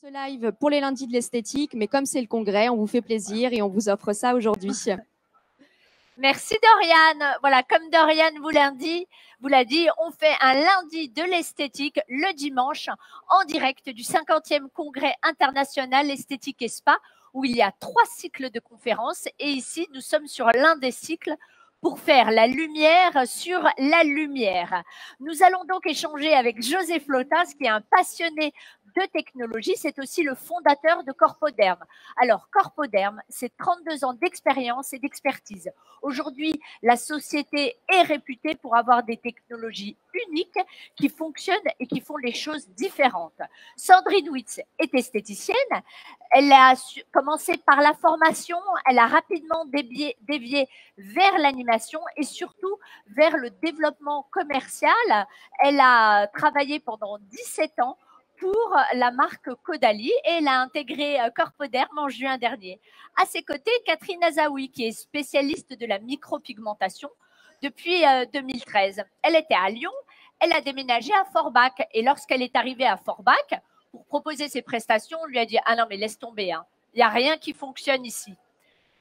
Ce live pour les lundis de l'esthétique, mais comme c'est le congrès, on vous fait plaisir et on vous offre ça aujourd'hui. Merci Doriane. Voilà, comme Doriane vous l'a dit, on fait un lundi de l'esthétique le dimanche en direct du 50e congrès international esthétique et spa où il y a 3 cycles de conférences et ici nous sommes sur l'un des cycles pour faire la lumière sur la lumière. Nous allons donc échanger avec José Flotas qui est un passionné de technologie, c'est aussi le fondateur de Corpoderm. Alors, Corpoderm, c'est 32 ans d'expérience et d'expertise. Aujourd'hui, la société est réputée pour avoir des technologies uniques qui fonctionnent et qui font les choses différentes. Sandrine Witz est esthéticienne. Elle a commencé par la formation, elle a rapidement dévié vers l'animation et surtout vers le développement commercial. Elle a travaillé pendant 17 ans pour la marque Caudalie et elle a intégré Corpoderm en juin dernier. À ses côtés, Catherine Azaoui, qui est spécialiste de la micropigmentation depuis 2013. Elle était à Lyon, elle a déménagé à Forbach et lorsqu'elle est arrivée à Forbach, pour proposer ses prestations, on lui a dit « Ah non, mais laisse tomber, hein. Il n'y a rien qui fonctionne ici. »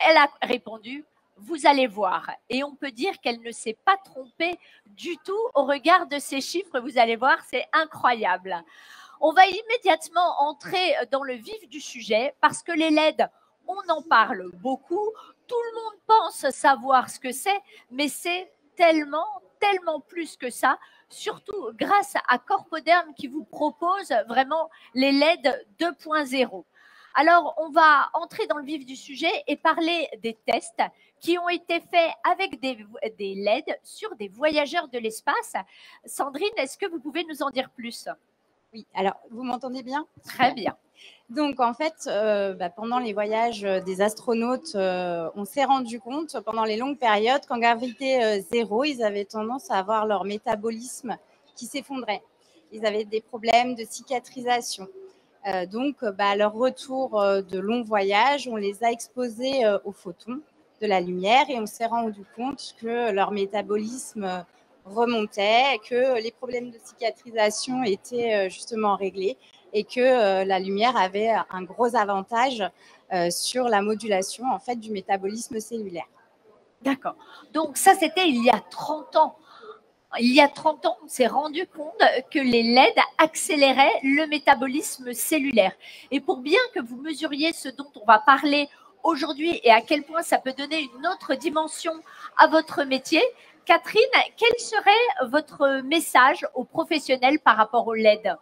Elle a répondu « Vous allez voir. » Et on peut dire qu'elle ne s'est pas trompée du tout au regard de ces chiffres. Vous allez voir, c'est incroyable. On va immédiatement entrer dans le vif du sujet parce que les LED, on en parle beaucoup. Tout le monde pense savoir ce que c'est, mais c'est tellement plus que ça, surtout grâce à Corpoderm qui vous propose vraiment les LED 2.0. Alors, on va entrer dans le vif du sujet et parler des tests qui ont été faits avec des LED sur des voyageurs de l'espace. Sandrine, est-ce que vous pouvez nous en dire plus ? Oui, alors vous m'entendez bien? Très bien. Donc en fait, pendant les voyages des astronautes, on s'est rendu compte pendant les longues périodes qu'en gravité zéro, ils avaient tendance à avoir leur métabolisme qui s'effondrait. Ils avaient des problèmes de cicatrisation. Donc à leur retour de longs voyages, on les a exposés aux photons de la lumière et on s'est rendu compte que leur métabolisme remontait, que les problèmes de cicatrisation étaient justement réglés et que la lumière avait un gros avantage sur la modulation en fait du métabolisme cellulaire. D'accord. Donc ça, c'était il y a 30 ans. Il y a 30 ans, on s'est rendu compte que les LED accéléraient le métabolisme cellulaire. Et pour bien que vous mesuriez ce dont on va parler aujourd'hui et à quel point ça peut donner une autre dimension à votre métier, Catherine, quel serait votre message aux professionnels par rapport aux LED ?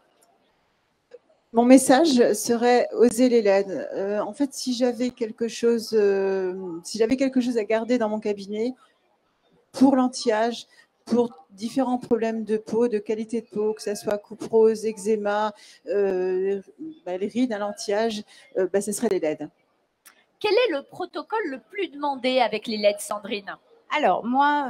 Mon message serait oser les LED. En fait, si j'avais quelque chose à garder dans mon cabinet pour l'anti-âge, pour différents problèmes de peau, de qualité de peau, que ce soit coupe rose, eczéma, les rides à l'anti-âge, ce serait les LED. Quel est le protocole le plus demandé avec les LED, Sandrine ? Alors, moi,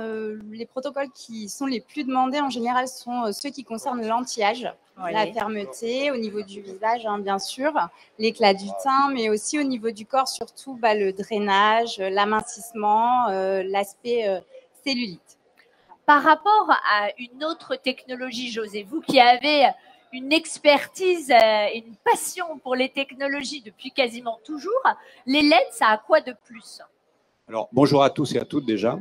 les protocoles qui sont les plus demandés en général sont ceux qui concernent l'anti-âge, la fermeté au niveau du visage, hein, bien sûr, l'éclat du teint, mais aussi au niveau du corps, surtout le drainage, l'amincissement, l'aspect cellulite. Par rapport à une autre technologie, José, vous qui avez une expertise, une passion pour les technologies depuis quasiment toujours, les LED, ça a quoi de plus ? Alors, bonjour à tous et à toutes déjà.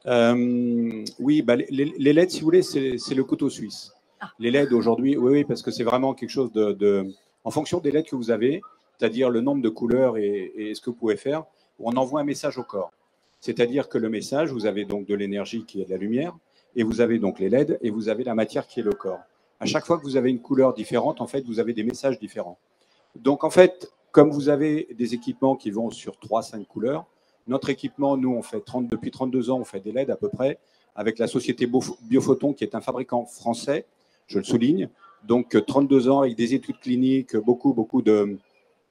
Oui, les LED, si vous voulez, c'est le couteau suisse. Les LED aujourd'hui, oui, parce que c'est vraiment quelque chose en fonction des LED que vous avez, c'est-à-dire le nombre de couleurs et ce que vous pouvez faire, on envoie un message au corps. C'est-à-dire que le message, vous avez donc de l'énergie qui est de la lumière, et vous avez donc les LED, et vous avez la matière qui est le corps. À chaque fois que vous avez une couleur différente, en fait, vous avez des messages différents. Donc, en fait, comme vous avez des équipements qui vont sur 3-5 couleurs, notre équipement, nous, depuis 32 ans, on fait des LED à peu près, avec la société Biophoton, qui est un fabricant français, je le souligne. Donc, 32 ans avec des études cliniques, beaucoup de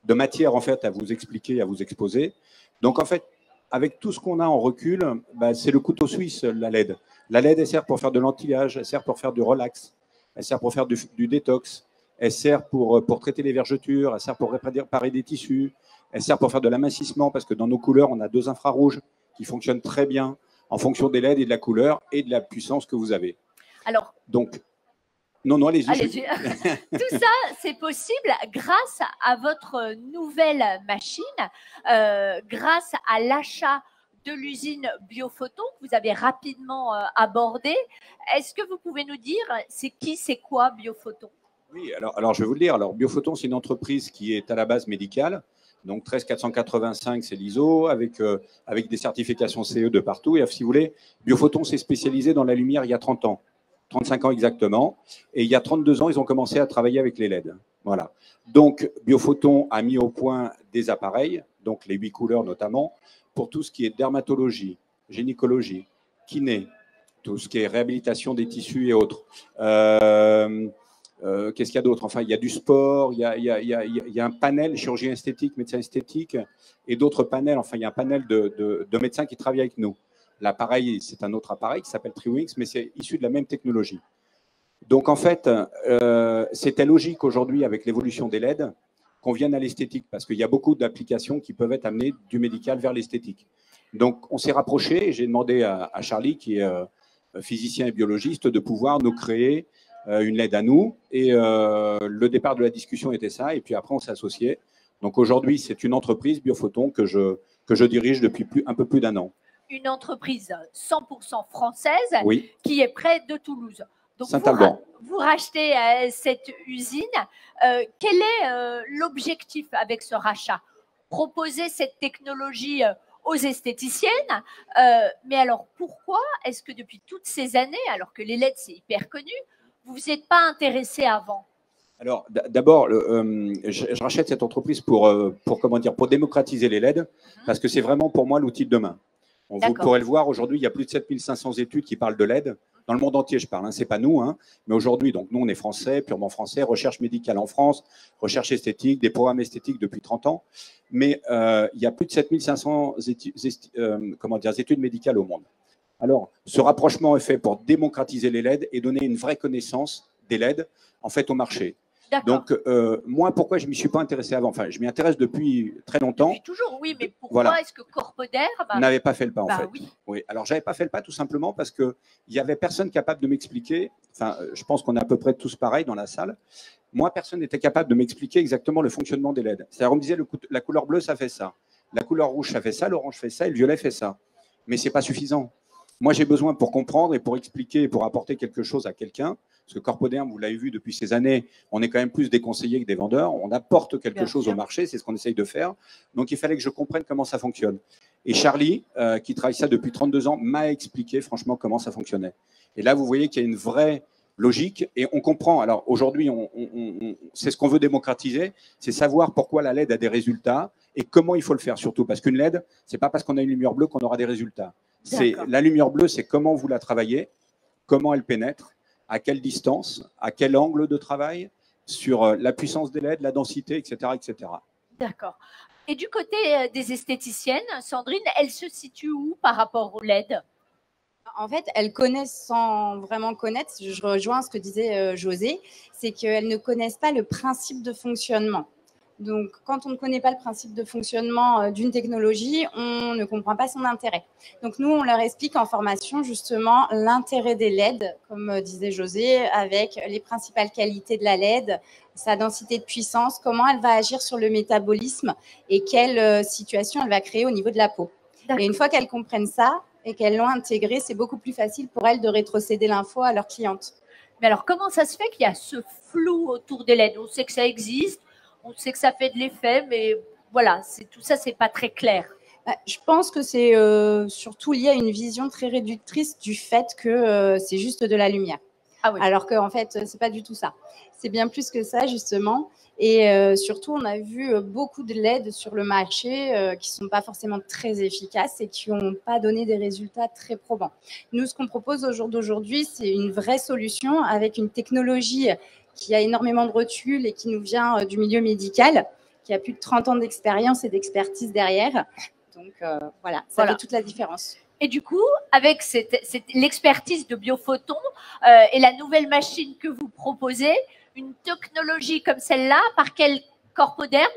matière, en fait, à vous expliquer, à vous exposer. Donc, en fait, avec tout ce qu'on a en recul, c'est le couteau suisse, la LED. La LED, elle sert pour faire de l'anti-âge, elle sert pour faire du relax, elle sert pour faire du détox, elle sert pour traiter les vergetures, elle sert pour réparer des tissus, elle sert pour faire de l'amincissement parce que dans nos couleurs, on a 2 infrarouges qui fonctionnent très bien en fonction des LED et de la couleur et de la puissance que vous avez. Alors, donc, Non, non, allez-y. Allez-y. Tout ça, c'est possible grâce à votre nouvelle machine, grâce à l'achat de l'usine Biophoton que vous avez rapidement abordé. Est-ce que vous pouvez nous dire, c'est quoi Biophoton? Oui, alors je vais vous le dire. Alors, Biophoton, c'est une entreprise qui est à la base médicale. Donc, 13485, c'est l'ISO, avec des certifications CE de partout. Et si vous voulez, Biophoton s'est spécialisé dans la lumière il y a 30 ans. 35 ans exactement. Et il y a 32 ans, ils ont commencé à travailler avec les LED. Voilà. Donc, Biophoton a mis au point des appareils, donc les 8 couleurs notamment, pour tout ce qui est dermatologie, gynécologie, kiné, tout ce qui est réhabilitation des tissus et autres. Qu'est-ce qu'il y a d'autre? Enfin, il y a du sport, il y a un panel chirurgien esthétique, médecin esthétique et d'autres panels. Enfin, il y a un panel de médecins qui travaillent avec nous. L'appareil, c'est un autre appareil qui s'appelle TriWings, mais c'est issu de la même technologie. Donc, en fait, c'était logique aujourd'hui avec l'évolution des LED qu'on vienne à l'esthétique parce qu'il y a beaucoup d'applications qui peuvent être amenées du médical vers l'esthétique. Donc, on s'est rapproché et j'ai demandé à Charlie, qui est physicien et biologiste, de pouvoir nous créer une LED à nous. Et le départ de la discussion était ça. Et puis après, on s'est associés. Donc, aujourd'hui, c'est une entreprise, Biophoton, que je dirige depuis un peu plus d'1 an. Une entreprise 100% française oui. qui est près de Toulouse. Donc, vous rachetez cette usine. Quel est l'objectif avec ce rachat? Proposer cette technologie aux esthéticiennes. Mais alors, pourquoi est-ce que depuis toutes ces années, alors que les LED, c'est hyper connu, vous ne vous êtes pas intéressé avant? Alors, d'abord, je rachète cette entreprise pour démocratiser les LED, parce que c'est vraiment pour moi l'outil de demain. Vous pourrez le voir, aujourd'hui, il y a plus de 7500 études qui parlent de LED. Dans le monde entier, je parle, hein, ce n'est pas nous. Hein, mais aujourd'hui, donc nous, on est français, purement français, recherche médicale en France, recherche esthétique, des programmes esthétiques depuis 30 ans. Mais il y a plus de 7500 études médicales au monde. Alors, ce rapprochement est fait pour démocratiser les LED et donner une vraie connaissance des LED, en fait, au marché. Donc, moi, pourquoi je ne m'y suis pas intéressé avant? Enfin, je m'y intéresse depuis très longtemps. Depuis toujours, oui, mais pourquoi est-ce que Corpoderm n'avait pas fait le pas, en fait? Oui. Oui. Alors, je n'avais pas fait le pas tout simplement parce qu'il n'y avait personne capable de m'expliquer. Enfin, je pense qu'on est à peu près tous pareils dans la salle. Moi, personne n'était capable de m'expliquer exactement le fonctionnement des LED. C'est-à-dire, on me disait, la couleur bleue, ça fait ça. La couleur rouge, ça fait ça. L'orange fait ça. Et le violet fait ça. Mais ce n'est pas suffisant. Moi, j'ai besoin, pour comprendre et pour expliquer et pour apporter quelque chose à quelqu'un, parce que Corpoderm, vous l'avez vu depuis ces années, on est quand même plus des conseillers que des vendeurs. On apporte quelque chose au marché, c'est ce qu'on essaye de faire. Donc, il fallait que je comprenne comment ça fonctionne. Et Charlie, qui travaille ça depuis 32 ans, m'a expliqué franchement comment ça fonctionnait. Et là, vous voyez qu'il y a une vraie logique et on comprend. Alors, aujourd'hui, c'est ce qu'on veut démocratiser, c'est savoir pourquoi la LED a des résultats et comment il faut le faire surtout. Parce qu'une LED, ce n'est pas parce qu'on a une lumière bleue qu'on aura des résultats. La lumière bleue, c'est comment vous la travaillez, comment elle pénètre, à quelle distance, à quel angle de travail, sur la puissance des LED, la densité, etc. etc. D'accord. Et du côté des esthéticiennes, Sandrine, elles se situent où par rapport aux LED? En fait, elles connaissent sans vraiment connaître. Je rejoins ce que disait José, c'est qu'elles ne connaissent pas le principe de fonctionnement. Donc, quand on ne connaît pas le principe de fonctionnement d'une technologie, on ne comprend pas son intérêt. Donc, nous, on leur explique en formation justement l'intérêt des LED, comme disait José, avec les principales qualités de la LED, sa densité de puissance, comment elle va agir sur le métabolisme et quelle situation elle va créer au niveau de la peau. Et une fois qu'elles comprennent ça et qu'elles l'ont intégré, c'est beaucoup plus facile pour elles de rétrocéder l'info à leurs clientes. Mais alors, comment ça se fait qu'il y a ce flou autour des LED? On sait que ça existe. On sait que ça fait de l'effet, mais voilà, tout ça, c'est pas très clair. Je pense que c'est surtout lié à une vision très réductrice du fait que c'est juste de la lumière. Ah oui. Alors qu'en fait, c'est pas du tout ça. C'est bien plus que ça, justement. Et surtout, on a vu beaucoup de LED sur le marché qui sont pas forcément très efficaces et qui n'ont pas donné des résultats très probants. Nous, ce qu'on propose au jour d'aujourd'hui, c'est une vraie solution avec une technologie qui a énormément de recul et qui nous vient du milieu médical, qui a plus de 30 ans d'expérience et d'expertise derrière. Donc, voilà, ça fait toute la différence. Et du coup, avec l'expertise de Biophoton et la nouvelle machine que vous proposez, une technologie comme celle-là, par quel Corpoderm?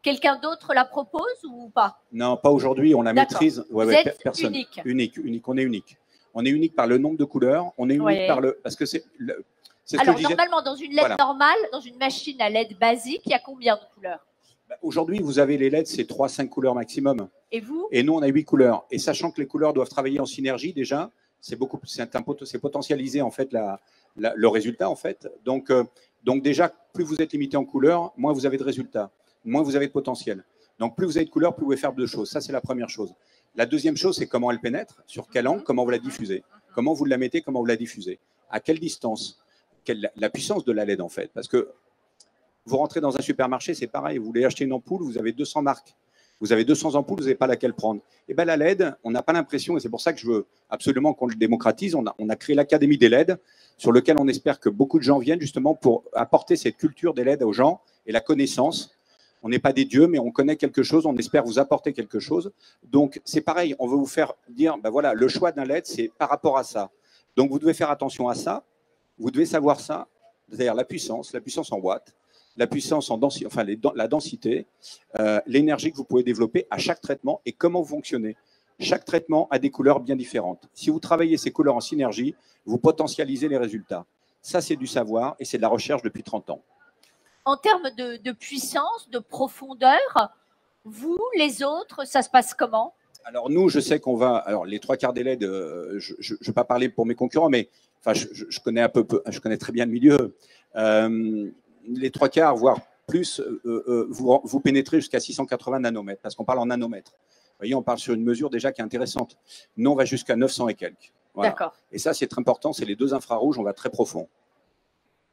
Quelqu'un d'autre la propose ou pas? Non, pas aujourd'hui, on la maîtrise. Vous êtes personne. unique. Unique, on est unique. On est unique par le nombre de couleurs, on est unique par le… Parce que C'est ce que Alors, je disais. normalement, dans une LED Voilà. normale, dans une machine à LED basique, il y a combien de couleurs? Aujourd'hui, vous avez les LED, c'est 3-5 couleurs maximum. Et vous? Et nous, on a 8 couleurs. Et sachant que les couleurs doivent travailler en synergie déjà, c'est potentialiser en fait le résultat en fait. Donc déjà, plus vous êtes limité en couleurs, moins vous avez de résultats, moins vous avez de potentiel. Donc plus vous avez de couleurs, plus vous pouvez faire de choses. Ça, c'est la première chose. La deuxième chose, c'est comment elle pénètre, sur quel angle, comment vous la diffusez, comment vous la mettez, comment vous la diffusez, à quelle distance, la puissance de la LED en fait. Parce que vous rentrez dans un supermarché, c'est pareil, vous voulez acheter une ampoule, vous avez 200 marques. Vous avez 200 ampoules, vous n'avez pas laquelle prendre. Et bien la LED, on n'a pas l'impression, et c'est pour ça que je veux absolument qu'on le démocratise, on a créé l'Académie des LED, sur lequel on espère que beaucoup de gens viennent justement pour apporter cette culture des LED aux gens et la connaissance. On n'est pas des dieux, mais on connaît quelque chose, on espère vous apporter quelque chose. Donc c'est pareil, on veut vous faire dire, ben voilà, le choix d'un LED, c'est par rapport à ça. Donc vous devez faire attention à ça, vous devez savoir ça, c'est-à-dire la puissance en watts, la puissance en densité, enfin la densité, l'énergie que vous pouvez développer à chaque traitement et comment vous fonctionnez. Chaque traitement a des couleurs bien différentes. Si vous travaillez ces couleurs en synergie, vous potentialisez les résultats. Ça, c'est du savoir et c'est de la recherche depuis 30 ans. En termes de puissance, de profondeur, vous, les autres, ça se passe comment? Alors nous, je sais qu'on va. Alors les 3/4 des LED, je ne vais pas parler pour mes concurrents, mais enfin, je connais je connais très bien le milieu. Les 3/4, voire plus, vous pénétrez jusqu'à 680 nanomètres, parce qu'on parle en nanomètres. Vous voyez, on parle sur une mesure déjà qui est intéressante. Nous, on va jusqu'à 900 et quelques. Voilà. D'accord. Et ça, c'est très important, c'est les 2 infrarouges, on va très profond.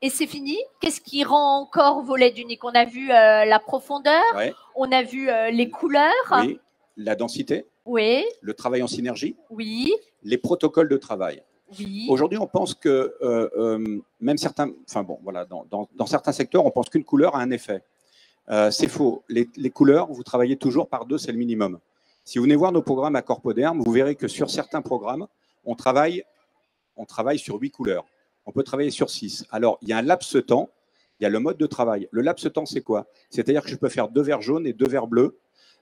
Et c'est fini? Qu'est-ce qui rend encore vos LED uniques? On a vu la profondeur, Ouais. on a vu les couleurs. Oui, la densité, Oui, le travail en synergie, oui, les protocoles de travail. oui. Aujourd'hui, on pense que même certains, enfin bon, voilà, dans certains secteurs, on pense qu'une couleur a un effet. C'est faux. Les couleurs, vous travaillez toujours par 2, c'est le minimum. Si vous venez voir nos programmes à Corpoderm, vous verrez que sur certains programmes, on travaille sur 8 couleurs. On peut travailler sur 6. Alors, il y a un laps de temps, il y a le mode de travail. Le laps de temps, c'est quoi? C'est-à-dire que je peux faire 2 verres jaunes et 2 verres bleus.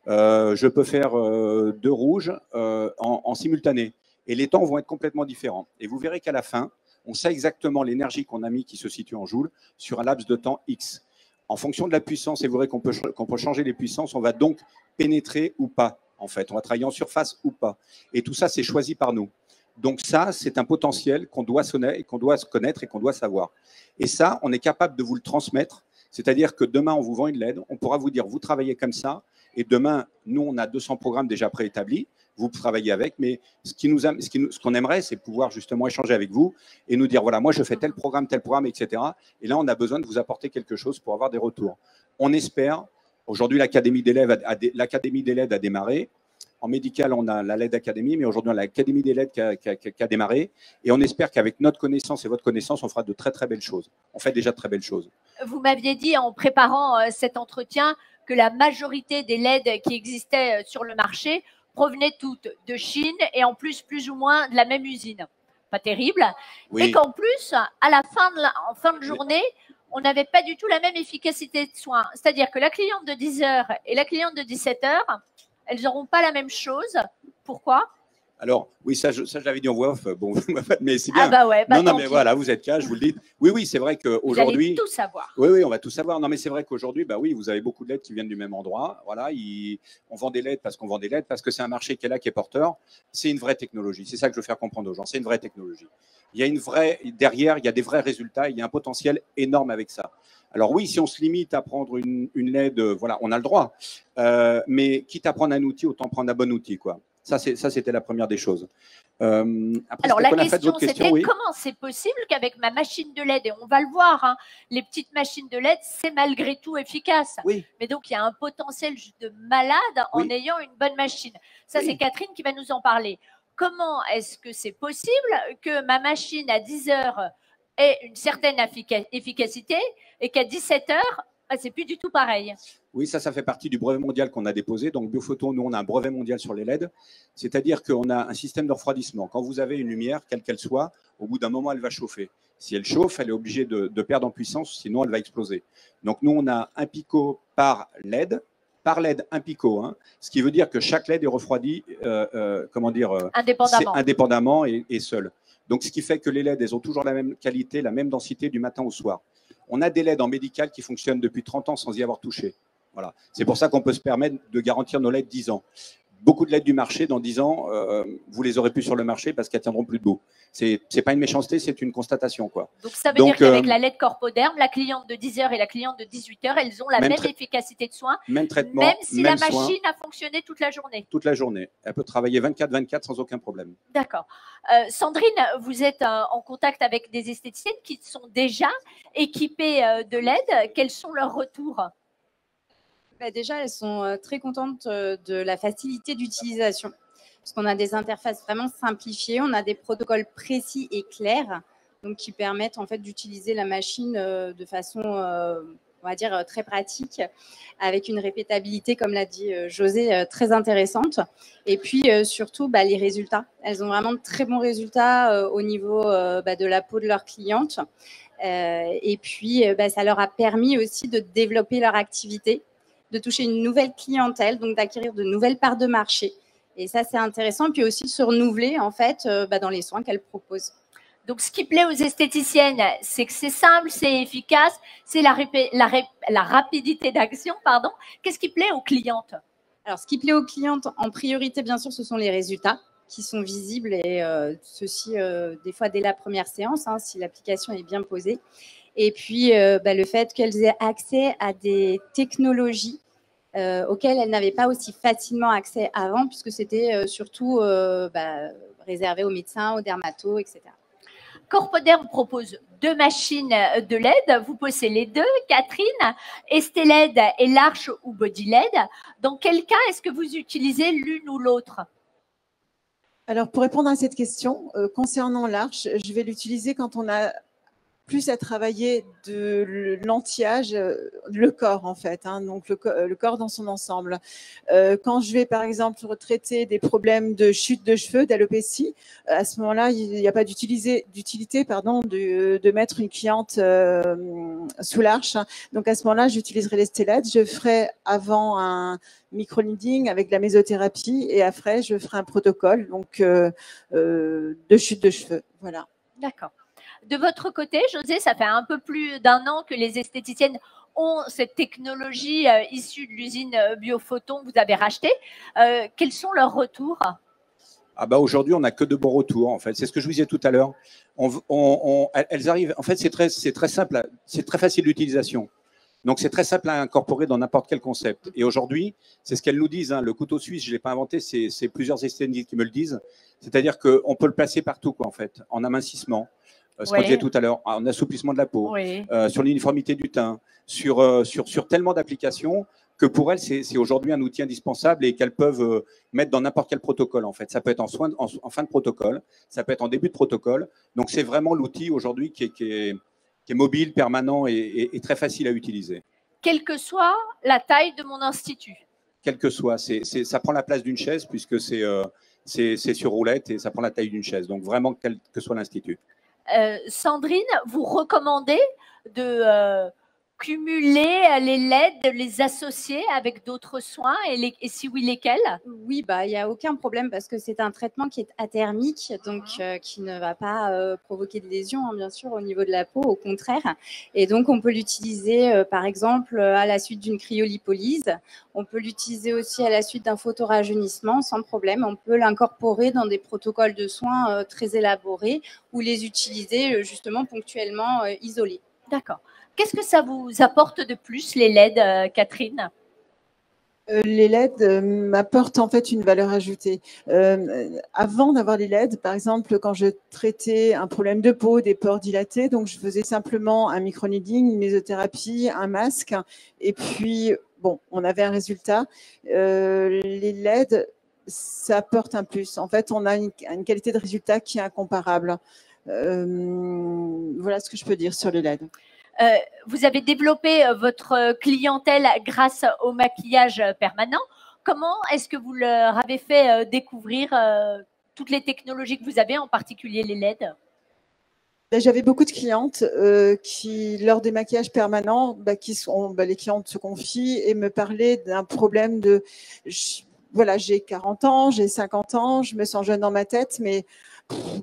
Je peux faire 2 rouges en simultané. Et les temps vont être complètement différents. Et vous verrez qu'à la fin, on sait exactement l'énergie qu'on a mis qui se situe en joules sur un laps de temps X. En fonction de la puissance, et vous verrez qu'on peut changer les puissances, on va donc pénétrer ou pas, en fait. On va travailler en surface ou pas. Et tout ça, c'est choisi par nous. Donc ça, c'est un potentiel qu'on doit connaître et qu'on doit savoir. Et ça, on est capable de vous le transmettre. C'est-à-dire que demain, on vous vend une LED, on pourra vous dire, vous travaillez comme ça, et demain, nous, on a 200 programmes déjà préétablis, vous travaillez avec, mais ce qu'on aimerait, c'est pouvoir justement échanger avec vous et nous dire, voilà, moi, je fais tel programme, etc. Et là, on a besoin de vous apporter quelque chose pour avoir des retours. On espère, aujourd'hui, l'Académie des LED a démarré. En médical, on a la LED Academy, mais aujourd'hui, on a l'Académie des LED qui a démarré. Et on espère qu'avec notre connaissance et votre connaissance, on fera de très, très belles choses. On fait déjà de très belles choses. Vous m'aviez dit en préparant cet entretien que la majorité des LED qui existaient sur le marché provenaient toutes de Chine et en plus ou moins de la même usine. Pas terrible. Oui. Et qu'en plus, à la en fin de journée, on n'avait pas du tout la même efficacité de soins. C'est-à-dire que la cliente de 10 heures et la cliente de 17 heures, elles n'auront pas la même chose. Pourquoi? Alors, oui, ça je l'avais dit en voix off, bon, mais c'est bien. Ah bah ouais, non, mais voilà, vous êtes cas, je vous le dis. Oui, c'est vrai qu'aujourd'hui… Vous allez tout savoir. Oui, on va tout savoir. Non, mais c'est vrai qu'aujourd'hui, bah oui, vous avez beaucoup de LED qui viennent du même endroit. Voilà, on vend des LED parce qu'on vend des LED, parce que c'est un marché qui est là, qui est porteur. C'est une vraie technologie. C'est ça que je veux faire comprendre aux gens. C'est une vraie technologie. Derrière, il y a des vrais résultats. Il y a un potentiel énorme avec ça. Alors oui, si on se limite à prendre une LED, voilà, on a le droit. Mais quitte à prendre un outil, autant prendre un bon outil, quoi. Ça, c'était la première des choses. Après, alors, la question, c'était oui. Comment c'est possible qu'avec ma machine de LED, et on va le voir, hein, les petites machines de LED, c'est malgré tout efficace. Oui. Mais donc, il y a un potentiel juste de malade en ayant une bonne machine. Ça, c'est Catherine qui va nous en parler. Comment est-ce que c'est possible que ma machine à 10 heures ait une certaine efficacité et qu'à 17 heures, bah, c'est plus du tout pareil? Oui, ça fait partie du brevet mondial qu'on a déposé. Donc, Biophoton, nous, on a un brevet mondial sur les LED. C'est-à-dire qu'on a un système de refroidissement. Quand vous avez une lumière, quelle qu'elle soit, au bout d'un moment, elle va chauffer. Si elle chauffe, elle est obligée de perdre en puissance, sinon elle va exploser. Donc, nous, on a un picot par LED. Par LED, un picot. Hein, ce qui veut dire que chaque LED est refroidi, indépendamment et seul. Donc, ce qui fait que les LED, elles ont toujours la même qualité, la même densité du matin au soir. On a des LED en médical qui fonctionnent depuis 30 ans sans y avoir touché. Voilà. C'est pour ça qu'on peut se permettre de garantir nos LED 10 ans. Beaucoup de LED du marché, dans 10 ans, vous les aurez plus sur le marché parce qu'elles tiendront plus debout. C'est pas une méchanceté, c'est une constatation, quoi. Donc, ça veut dire qu'avec la LED Corpoderm, la cliente de 10 heures et la cliente de 18 heures, elles ont la même efficacité de soins, même traitement, même si la soin, machine a fonctionné toute la journée. Toute la journée. Elle peut travailler 24/24 sans aucun problème. D'accord. Sandrine, vous êtes en contact avec des esthéticiennes qui sont déjà équipées de LED. Quels sont leurs retours? Déjà, elles sont très contentes de la facilité d'utilisation, parce qu'on a des interfaces vraiment simplifiées, on a des protocoles précis et clairs, donc qui permettent en fait d'utiliser la machine de façon, on va dire, très pratique, avec une répétabilité, comme l'a dit José, très intéressante. Et puis surtout, les résultats. Elles ont vraiment de très bons résultats au niveau de la peau de leurs clientes. Et puis, ça leur a permis aussi de développer leur activité, de toucher une nouvelle clientèle, donc d'acquérir de nouvelles parts de marché. Et ça, c'est intéressant. Puis aussi de se renouveler, en fait, dans les soins qu'elles proposent. Donc, ce qui plaît aux esthéticiennes, c'est que c'est simple, c'est efficace, c'est la rapidité d'action, pardon. Qu'est-ce qui plaît aux clientes? Alors, ce qui plaît aux clientes, en priorité, bien sûr, ce sont les résultats qui sont visibles, et ceci, des fois, dès la première séance, hein, si l'application est bien posée. Et puis, le fait qu'elles aient accès à des technologies auxquelles elles n'avaient pas aussi facilement accès avant, puisque c'était surtout réservé aux médecins, aux dermatos, etc. Corpoderm propose 2 machines de LED. Vous possédez les 2, Catherine, Esteled et l'Arche ou Body LED. Dans quel cas est-ce que vous utilisez l'une ou l'autre? Alors, pour répondre à cette question, concernant l'Arche, je vais l'utiliser quand on a plus à travailler de l'anti-âge, le corps en fait, hein, donc le corps dans son ensemble. Quand je vais par exemple traiter des problèmes de chute de cheveux, d'alopécie, à ce moment-là, il n'y a pas d'utilité de mettre une cliente sous l'Arche. Donc à ce moment-là, j'utiliserai les stellettes. Je ferai avant un micro-needling avec la mésothérapie et après, je ferai un protocole donc, de chute de cheveux. Voilà. D'accord. De votre côté, José, ça fait un peu plus d'1 an que les esthéticiennes ont cette technologie issue de l'usine Biophoton que vous avez rachetée. Quels sont leurs retours? Aujourd'hui, on n'a que de bons retours. En fait, c'est ce que je vous disais tout à l'heure. Elles arrivent. En fait, c'est très simple. C'est très facile d'utilisation. Donc, c'est très simple à incorporer dans n'importe quel concept. Et aujourd'hui, c'est ce qu'elles nous disent. Hein, le couteau suisse, je ne l'ai pas inventé. C'est plusieurs esthéticiennes qui me le disent. C'est-à-dire qu'on peut le placer partout, quoi, en fait, en amincissement. Ce qu'on disait tout à l'heure, en assouplissement de la peau, sur l'uniformité du teint, sur tellement d'applications que pour elles, c'est aujourd'hui un outil indispensable et qu'elles peuvent mettre dans n'importe quel protocole. En fait, ça peut être en fin de protocole, ça peut être en début de protocole. Donc, c'est vraiment l'outil aujourd'hui qui est mobile, permanent et très facile à utiliser. Quelle que soit la taille de mon institut. Quelle que soit, ça prend la place d'une chaise puisque c'est sur roulette et ça prend la taille d'une chaise. Donc, vraiment, quel que soit l'institut. Sandrine, vous recommandez de cumuler les LED, de les associer avec d'autres soins et si oui, lesquels? Oui, il n'y a aucun problème parce que c'est un traitement qui est athermique, donc qui ne va pas provoquer de lésions, hein, bien sûr, au niveau de la peau, au contraire. Et donc, on peut l'utiliser, par exemple, à la suite d'une cryolipolyse. On peut l'utiliser aussi à la suite d'un photorajeunissement, sans problème. On peut l'incorporer dans des protocoles de soins très élaborés ou les utiliser justement ponctuellement isolés. D'accord. Qu'est-ce que ça vous apporte de plus, les LED, Catherine? Les LED m'apportent en fait une valeur ajoutée. Avant d'avoir les LED, par exemple, quand je traitais un problème de peau, des pores dilatés, donc je faisais simplement un micro-needling, une mésothérapie, un masque, et puis, bon, on avait un résultat. Les LED, ça apporte un plus. En fait, on a une qualité de résultat qui est incomparable. Voilà ce que je peux dire sur les LED. Vous avez développé votre clientèle grâce au maquillage permanent. Comment est-ce que vous leur avez fait découvrir toutes les technologies que vous avez, en particulier les LED? J'avais beaucoup de clientes qui, lors des maquillages permanents, les clientes se confient et me parlaient d'un problème de… Voilà, j'ai 40 ans, j'ai 50 ans, je me sens jeune dans ma tête, mais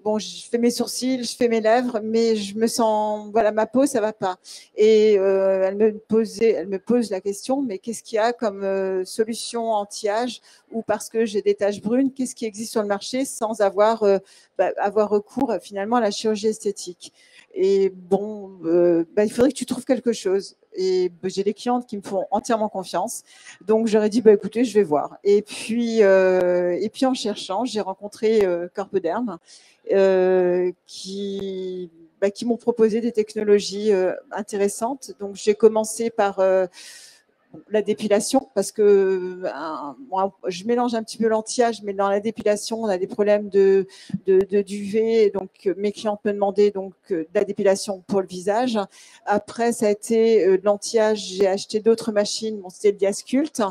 bon, je fais mes sourcils, je fais mes lèvres, mais je me sens, voilà, ma peau, ça va pas. Et elle me pose la question, mais qu'est-ce qu'il y a comme solution anti-âge ou parce que j'ai des taches brunes, qu'est-ce qui existe sur le marché sans avoir recours finalement à la chirurgie esthétique? Et bon, il faudrait que tu trouves quelque chose. Et j'ai des clientes qui me font entièrement confiance. Donc, j'aurais dit, écoutez, je vais voir. Et puis en cherchant, j'ai rencontré Corpoderm qui m'ont proposé des technologies intéressantes. Donc, j'ai commencé par la dépilation parce que moi, je mélange un petit peu l'anti-âge, mais dans la dépilation, on a des problèmes d'UV. Donc, mes clientes me demandaient de la dépilation pour le visage. Après, ça a été de l'anti-âge. J'ai acheté d'autres machines. Bon, c'était le Diascult.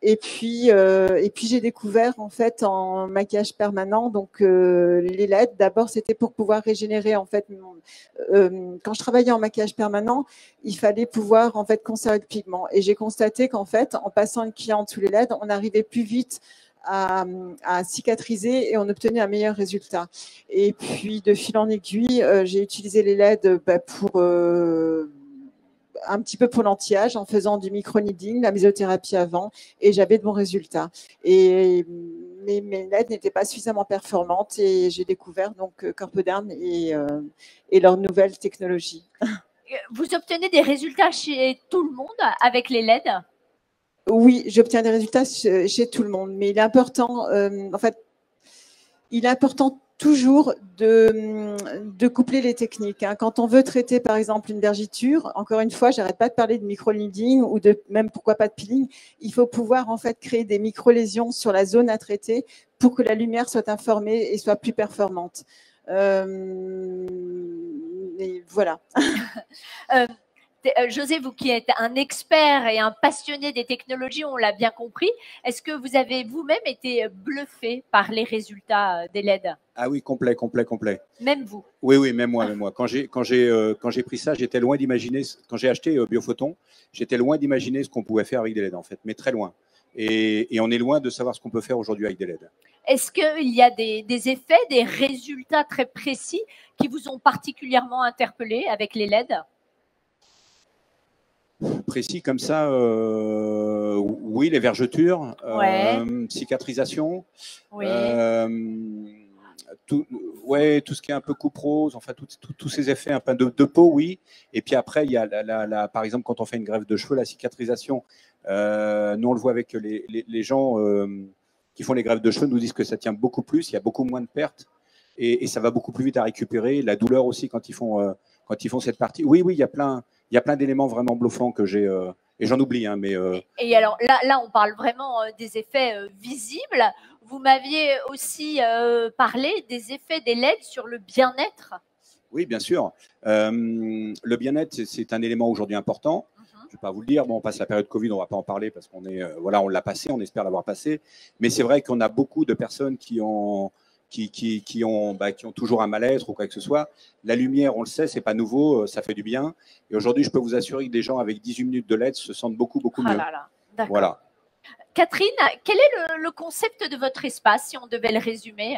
Et puis j'ai découvert en fait en maquillage permanent les LED. D'abord, c'était pour pouvoir régénérer en fait. Quand je travaillais en maquillage permanent, il fallait pouvoir en fait conserver le pigment. Et j'ai constaté qu'en fait, en passant une cliente sous les LED, on arrivait plus vite à cicatriser et on obtenait un meilleur résultat. Et puis de fil en aiguille, j'ai utilisé les LED pour un petit peu pour l'anti-âge en faisant du micro-needling, la mésothérapie avant, et j'avais de bons résultats. Mais mes LED n'étaient pas suffisamment performantes et j'ai découvert Corpoderm et leur nouvelle technologie. Vous obtenez des résultats chez tout le monde avec les LED? Oui, j'obtiens des résultats chez tout le monde, mais il est important, toujours de coupler les techniques. Quand on veut traiter, par exemple, une vergeture, encore une fois, j'arrête pas de parler de micro-needling ou même pourquoi pas de peeling. Il faut pouvoir en fait créer des micro-lésions sur la zone à traiter pour que la lumière soit informée et soit plus performante. Et voilà. José, vous qui êtes un expert et un passionné des technologies, on l'a bien compris, est-ce que vous avez vous-même été bluffé par les résultats des LED? Ah oui, complet. Même vous? Oui, même moi. Quand j'ai pris ça, j'étais loin d'imaginer, quand j'ai acheté Biophoton, j'étais loin d'imaginer ce qu'on pouvait faire avec des LED en fait, mais très loin. Et on est loin de savoir ce qu'on peut faire aujourd'hui avec des LED. Est-ce qu'il y a des effets, des résultats très précis qui vous ont particulièrement interpellé avec les LED? Précis comme ça, oui, les vergetures, cicatrisation, oui. tout ce qui est un peu coupe rose, enfin tous ces effets un peu de peau, oui. Et puis après, il y a par exemple quand on fait une greffe de cheveux, la cicatrisation, nous on le voit avec les gens qui font les greffes de cheveux, nous disent que ça tient beaucoup plus, il y a beaucoup moins de pertes et ça va beaucoup plus vite à récupérer. La douleur aussi quand ils font cette partie. Oui, il y a plein d'éléments vraiment bluffants que j'ai, et j'en oublie. Mais Et alors là, on parle vraiment des effets visibles. Vous m'aviez aussi parlé des effets des LED sur le bien-être. Oui, bien sûr. Le bien-être, c'est un élément aujourd'hui important. Je ne vais pas vous le dire. Bon, on passe la période Covid, on ne va pas en parler parce qu'on est, on l'a passé, on espère l'avoir passé. Mais c'est vrai qu'on a beaucoup de personnes qui ont toujours un mal-être ou quoi que ce soit. La lumière, on le sait, c'est pas nouveau, ça fait du bien. Et aujourd'hui, je peux vous assurer que des gens avec 18 minutes de LED se sentent beaucoup mieux. D'accord. Voilà. Catherine, quel est le concept de votre espace, si on devait le résumer?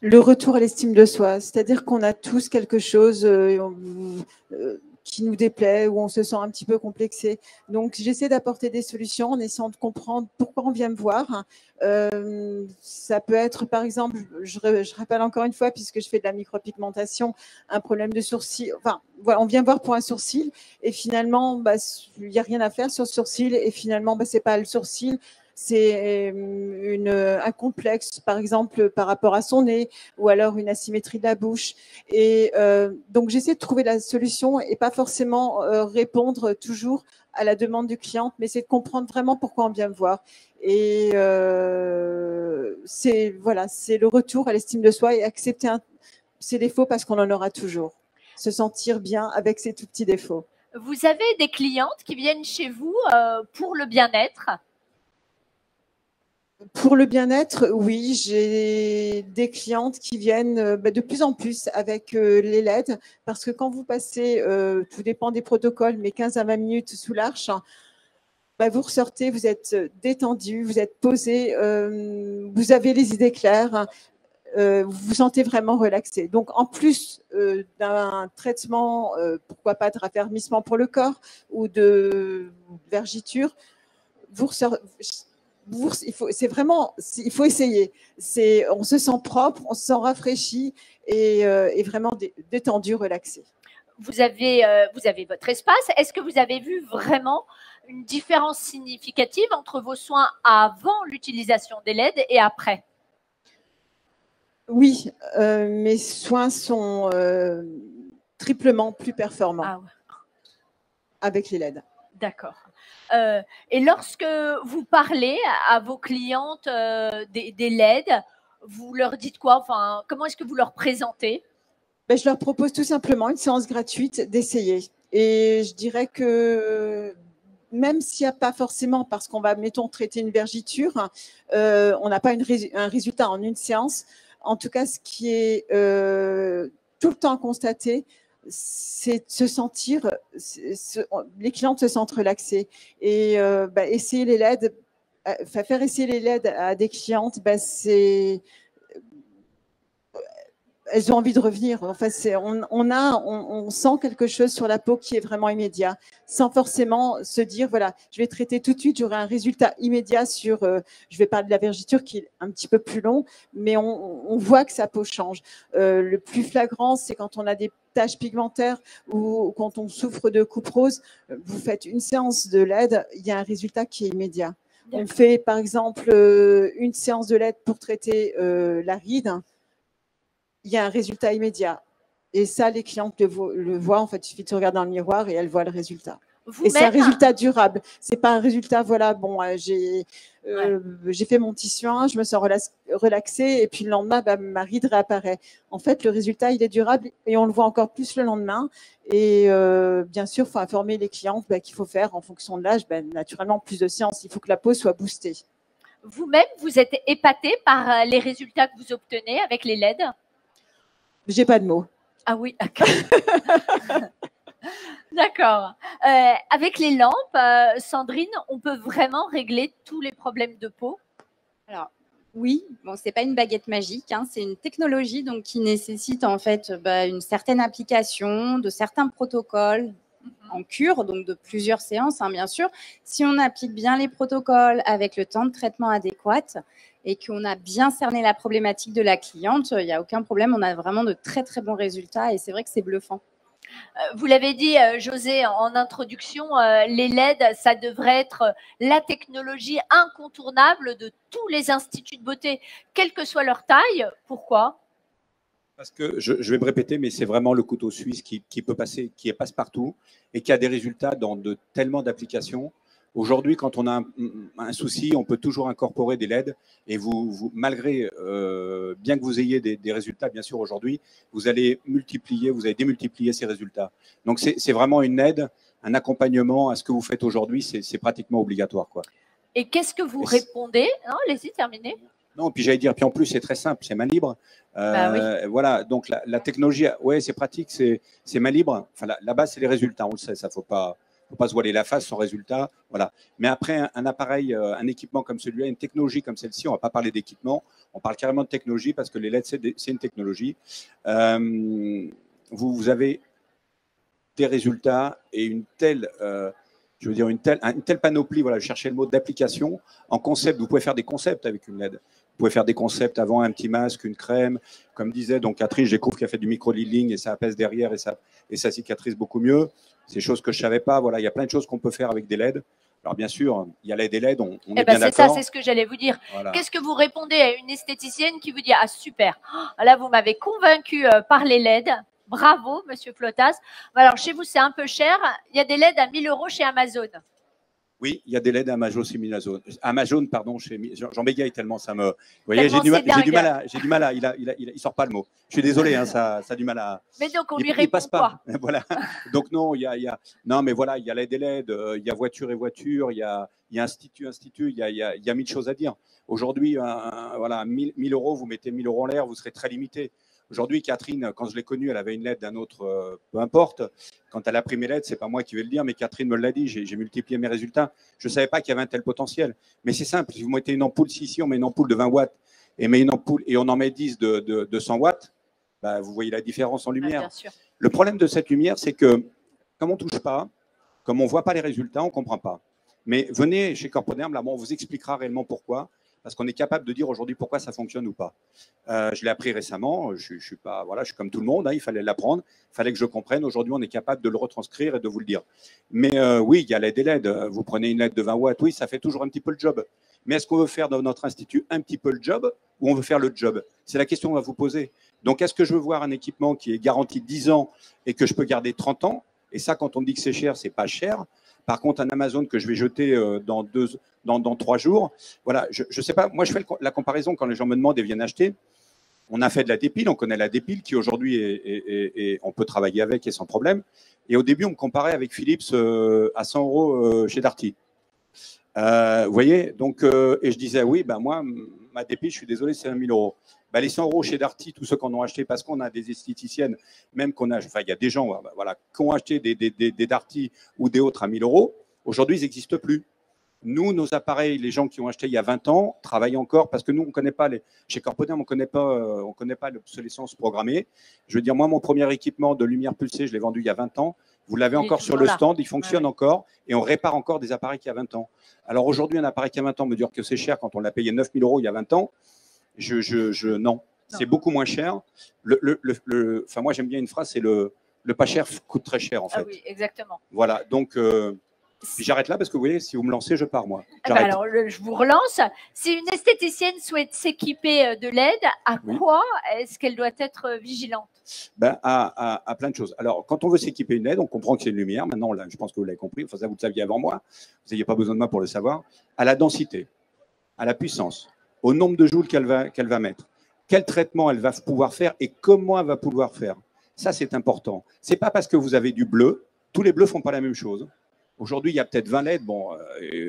Le retour à l'estime de soi, c'est-à-dire qu'on a tous quelque chose qui nous déplaît, où on se sent un petit peu complexé. Donc, j'essaie d'apporter des solutions en essayant de comprendre pourquoi on vient me voir. Ça peut être, par exemple, je rappelle encore une fois, puisque je fais de la micropigmentation, un problème de sourcil. Enfin, voilà, on vient voir pour un sourcil et finalement, il n'y a rien à faire sur le sourcil et finalement, ce n'est pas le sourcil. C'est un complexe, par exemple, par rapport à son nez ou alors une asymétrie de la bouche. Et donc, j'essaie de trouver la solution et pas forcément répondre toujours à la demande du client, mais c'est de comprendre vraiment pourquoi on vient me voir. Et c'est le retour à l'estime de soi et accepter ses défauts parce qu'on en aura toujours. Se sentir bien avec ses tout petits défauts. Vous avez des clientes qui viennent chez vous pour le bien-être? Pour le bien-être, oui, j'ai des clientes qui viennent de plus en plus avec les LED parce que quand vous passez, tout dépend des protocoles, mais 15 à 20 minutes sous l'arche, vous ressortez, vous êtes détendu, vous êtes posé, vous avez les idées claires. vous vous sentez vraiment relaxé. Donc, en plus d'un traitement, pourquoi pas de raffermissement pour le corps ou de vergiture, il faut essayer. On se sent propre, on se sent rafraîchi et vraiment détendu, relaxé. Vous avez votre espace. Est-ce que vous avez vu vraiment une différence significative entre vos soins avant l'utilisation des LED et après? Oui, mes soins sont triplement plus performants avec les LED. D'accord. Et lorsque vous parlez à vos clientes des LED, vous leur dites quoi? Enfin, comment est-ce que vous leur présentez? Je leur propose tout simplement une séance gratuite d'essayer. Et je dirais que même s'il n'y a pas forcément, parce qu'on va, mettons, traiter une vergiture, on n'a pas un résultat en une séance. En tout cas, ce qui est tout le temps constaté, c'est de se sentir, les clientes se sentent relaxées. Et essayer les LED, faire essayer les LED à des clientes, elles ont envie de revenir. Enfin, on sent quelque chose sur la peau qui est vraiment immédiat, sans forcément se dire, voilà, je vais traiter tout de suite, j'aurai un résultat immédiat sur, je vais parler de la vergiture qui est un petit peu plus long, mais on voit que sa peau change. Le plus flagrant, c'est quand on a des taches pigmentaires ou quand on souffre de coupe rose, vous faites une séance de LED, il y a un résultat qui est immédiat. On fait, par exemple, une séance de LED pour traiter la ride. Il y a un résultat immédiat. Et ça, les clientes le voient. En fait, il suffit de se regarder dans le miroir et elles voient le résultat. Et c'est un résultat durable. Ce n'est pas un résultat, voilà, bon, j'ai fait mon tissu, je me sens relaxée et puis le lendemain, ma ride réapparaît. En fait, le résultat, il est durable et on le voit encore plus le lendemain. Et bien sûr, il faut informer les clientes qu'il faut faire en fonction de l'âge, naturellement, plus de séances. Il faut que la peau soit boostée. Vous-même, vous êtes épatée par les résultats que vous obtenez avec les LED? J'ai pas de mots. Ah oui, d'accord. Avec les lampes, Sandrine, on peut vraiment régler tous les problèmes de peau? Alors, oui, bon, ce n'est pas une baguette magique, c'est une technologie donc, qui nécessite en fait une certaine application de certains protocoles en cure, donc de plusieurs séances, bien sûr. Si on applique bien les protocoles avec le temps de traitement adéquat et qu'on a bien cerné la problématique de la cliente, il n'y a aucun problème. On a vraiment de très, très bons résultats et c'est vrai que c'est bluffant. Vous l'avez dit, José, en introduction, les LED, ça devrait être la technologie incontournable de tous les instituts de beauté, quelle que soit leur taille. Pourquoi? Parce que je vais me répéter, mais c'est vraiment le couteau suisse qui peut passer, qui passe partout et qui a des résultats dans tellement d'applications. Aujourd'hui, quand on a un souci, on peut toujours incorporer des LED et malgré, bien que vous ayez des résultats, bien sûr, aujourd'hui, vous allez démultiplier ces résultats. Donc, c'est vraiment une aide, un accompagnement à ce que vous faites aujourd'hui, c'est pratiquement obligatoire, quoi. Et qu'est-ce que vous répondez? Non, allez-y, terminez. Non, puis j'allais dire, puis en plus, c'est très simple, c'est main libre. Oui. Voilà, donc la technologie, ouais, c'est pratique, c'est main libre. Enfin, la base, c'est les résultats, on le sait, ça faut pas se voiler la face sans résultat. Voilà. Mais après, un appareil, un équipement comme celui-là, une technologie comme celle-ci, on ne va pas parler d'équipement, on parle carrément de technologie parce que les LED, c'est une technologie. Vous avez des résultats et une telle panoplie, voilà, je cherchais le mot d'application. En concept, vous pouvez faire des concepts avec une LED. Vous pouvez faire des concepts avant un petit masque, une crème. Comme disait donc Catherine, je découvre qu'elle fait du micro-needling et ça apaise derrière et ça cicatrise beaucoup mieux. C'est des choses que je ne savais pas. Voilà, il y a plein de choses qu'on peut faire avec des LED. Alors bien sûr, il y a LED et LED, on est bien d'accord. C'est ça, c'est ce que j'allais vous dire. Voilà. Qu'est-ce que vous répondez à une esthéticienne qui vous dit « Ah super, là vous m'avez convaincu par les LED ». Bravo, Monsieur Flotas. Alors, chez vous, c'est un peu cher. Il y a des LED à 1 000 € chez Amazon. Oui, il y a des LED à Amazon, pardon, chez Jean bégaye tellement ça me. Vous voyez, j'ai du mal à. Il sort pas le mot. Je suis désolé, ça a du mal à. Mais donc, on lui répond passe pas. Voilà. Donc, non, non, mais voilà, il y a LED et LED, il y a voiture et voiture, il y a institut, il y a 1000 choses à dire. Aujourd'hui, voilà, 1 000 €, vous mettez 1 000 € en l'air, vous serez très limité. Aujourd'hui, Catherine, quand je l'ai connue, elle avait une LED d'un autre, peu importe. Quand elle a pris mes LED, ce n'est pas moi qui vais le dire, mais Catherine me l'a dit, j'ai multiplié mes résultats. Je ne savais pas qu'il y avait un tel potentiel. Mais c'est simple, si vous mettez une ampoule, ici, on met une ampoule de 20 watts et met une ampoule et on en met 10 de 100 watts, bah, vous voyez la différence en lumière. Bien sûr. Le problème de cette lumière, c'est que comme on ne touche pas, comme on ne voit pas les résultats, on ne comprend pas. Mais venez chez Corpoderm, là, on vous expliquera réellement pourquoi, parce qu'on est capable de dire aujourd'hui pourquoi ça fonctionne ou pas. Je l'ai appris récemment, je suis comme tout le monde, hein, il fallait l'apprendre, il fallait que je comprenne. Aujourd'hui, on est capable de le retranscrire et de vous le dire. Mais oui, il y a LED et LED. Vous prenez une LED de 20 watts, oui, ça fait toujours un petit peu le job. Mais est-ce qu'on veut faire dans notre institut un petit peu le job ou on veut faire le job? C'est la question qu'on va vous poser. Donc, est-ce que je veux voir un équipement qui est garanti 10 ans et que je peux garder 30 ans? Et ça, quand on dit que c'est cher, c'est pas cher. Par contre, un Amazon que je vais jeter dans 3 jours, voilà, je ne sais pas. Moi, je fais la comparaison quand les gens me demandent et viennent acheter. On a fait de la dépile, on connaît la dépile qui aujourd'hui, on peut travailler avec et sans problème. Et au début, on me comparait avec Philips à 100 € chez Darty. Vous voyez, donc, et je disais, oui, ben moi, ma dépile, je suis désolé, c'est 1 000 €. Ben, les 100 € chez Darty, tous ceux qui en ont acheté, parce qu'on a des esthéticiennes, même qu'on a, enfin, il y a des gens voilà, qui ont acheté des Darty ou des autres à 1 000 €, aujourd'hui, ils n'existent plus. Nous, nos appareils, les gens qui ont acheté il y a 20 ans, travaillent encore parce que nous, on ne connaît pas, chez Corpoderm, on ne connaît pas l'obsolescence programmée. Je veux dire, moi, mon premier équipement de lumière pulsée, je l'ai vendu il y a 20 ans. Vous l'avez encore sur le stand, il fonctionne encore et on répare encore des appareils qui a 20 ans. Alors aujourd'hui, un appareil qui a 20 ans me dire que c'est cher quand on l'a payé 9 000 € il y a 20 ans. Non, c'est beaucoup moins cher. Enfin, moi, j'aime bien une phrase, c'est le pas cher coûte très cher, en fait. Ah oui, exactement. Voilà, donc j'arrête là parce que vous voyez, si vous me lancez, je pars, moi. Alors, je vous relance. Si une esthéticienne souhaite s'équiper de LED, à quoi est-ce qu'elle doit être vigilante? Ben, à plein de choses. Alors, quand on veut s'équiper une LED, on comprend que c'est une lumière. Maintenant, là, je pense que vous l'avez compris. Enfin, ça, vous le saviez avant moi. Vous n'aviez pas besoin de moi pour le savoir. À la densité, à la puissance, au nombre de joules qu'elle va mettre, quel traitement elle va pouvoir faire et comment elle va pouvoir faire. Ça, c'est important. Ce n'est pas parce que vous avez du bleu. Tous les bleus ne font pas la même chose. Aujourd'hui, il y a peut-être 20 LED. Bon,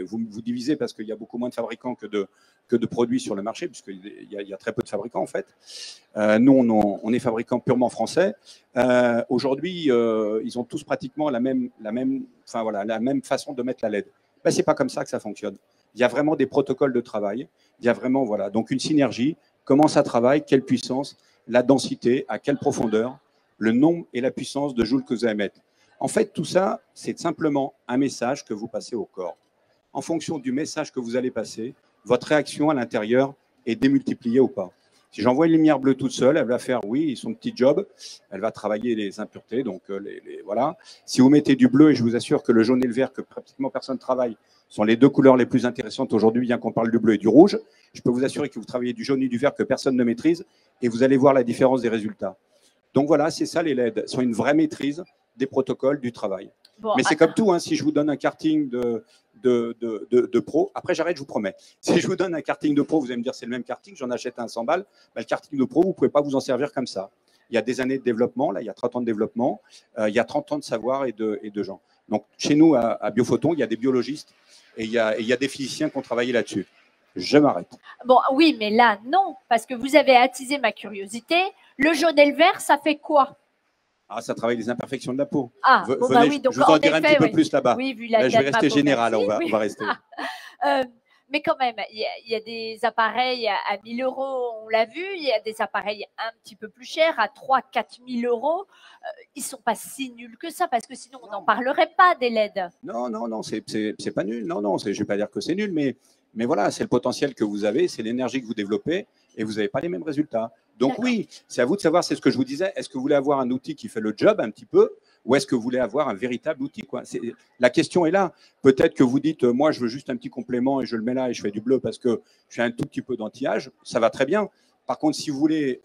vous divisez parce qu'il y a beaucoup moins de fabricants que de produits sur le marché, puisqu'il y a très peu de fabricants, en fait. Nous, on est fabricants purement français. Aujourd'hui, ils ont tous pratiquement la même façon de mettre la LED. Ben, ce n'est pas comme ça que ça fonctionne. Il y a vraiment des protocoles de travail. Il y a vraiment, voilà, donc une synergie. Comment ça travaille, quelle puissance, la densité, à quelle profondeur, le nombre et la puissance de joules que vous allez mettre. En fait, tout ça, c'est simplement un message que vous passez au corps. En fonction du message que vous allez passer, votre réaction à l'intérieur est démultipliée ou pas. Si j'envoie une lumière bleue toute seule, elle va faire, oui, son petit job. Elle va travailler les impuretés, donc voilà. Si vous mettez du bleu, et je vous assure que le jaune et le vert, que pratiquement personne ne travaille, sont les 2 couleurs les plus intéressantes aujourd'hui, bien qu'on parle du bleu et du rouge. Je peux vous assurer que vous travaillez du jaune et du vert que personne ne maîtrise, et vous allez voir la différence des résultats. Donc voilà, c'est ça les LED, sont une vraie maîtrise des protocoles du travail. Bon, mais c'est comme tout, hein, si je vous donne un karting de pro, après j'arrête, je vous promets. Si je vous donne un karting de pro, vous allez me dire c'est le même karting, j'en achète un 100 balles, ben, le karting de pro, vous ne pouvez pas vous en servir comme ça. Il y a des années de développement, là, il y a 30 ans de développement, il y a 30 ans de savoir et de gens. Donc chez nous, à Biophoton, il y a des biologistes et il y a des physiciens qui ont travaillé là-dessus. Je m'arrête. Bon, oui, mais là, non, parce que vous avez attisé ma curiosité. Le jaune et le vert, ça fait quoi? Ah, ça travaille les imperfections de la peau. Ah, bon, venez, bah oui, donc je vous en dirai un petit peu plus là-bas. Oui, vu là, je vais rester général, on va rester. Mais quand même, il y a des appareils à 1 000 €, on l'a vu. Il y a des appareils un petit peu plus chers, à 3 000 – 4 000 €. Ils ne sont pas si nuls que ça, parce que sinon, on n'en parlerait pas des LED. Non, c'est pas nul. Non, je ne vais pas dire que c'est nul, mais voilà, c'est le potentiel que vous avez, c'est l'énergie que vous développez et vous n'avez pas les mêmes résultats. Donc oui, c'est à vous de savoir, c'est ce que je vous disais, est-ce que vous voulez avoir un outil qui fait le job un petit peu ou est-ce que vous voulez avoir un véritable outil, quoi. La question est là. Peut-être que vous dites, moi, je veux juste un petit complément et je le mets là et je fais du bleu parce que je fais un tout petit peu d'anti-âge. Ça va très bien. Par contre, si vous voulez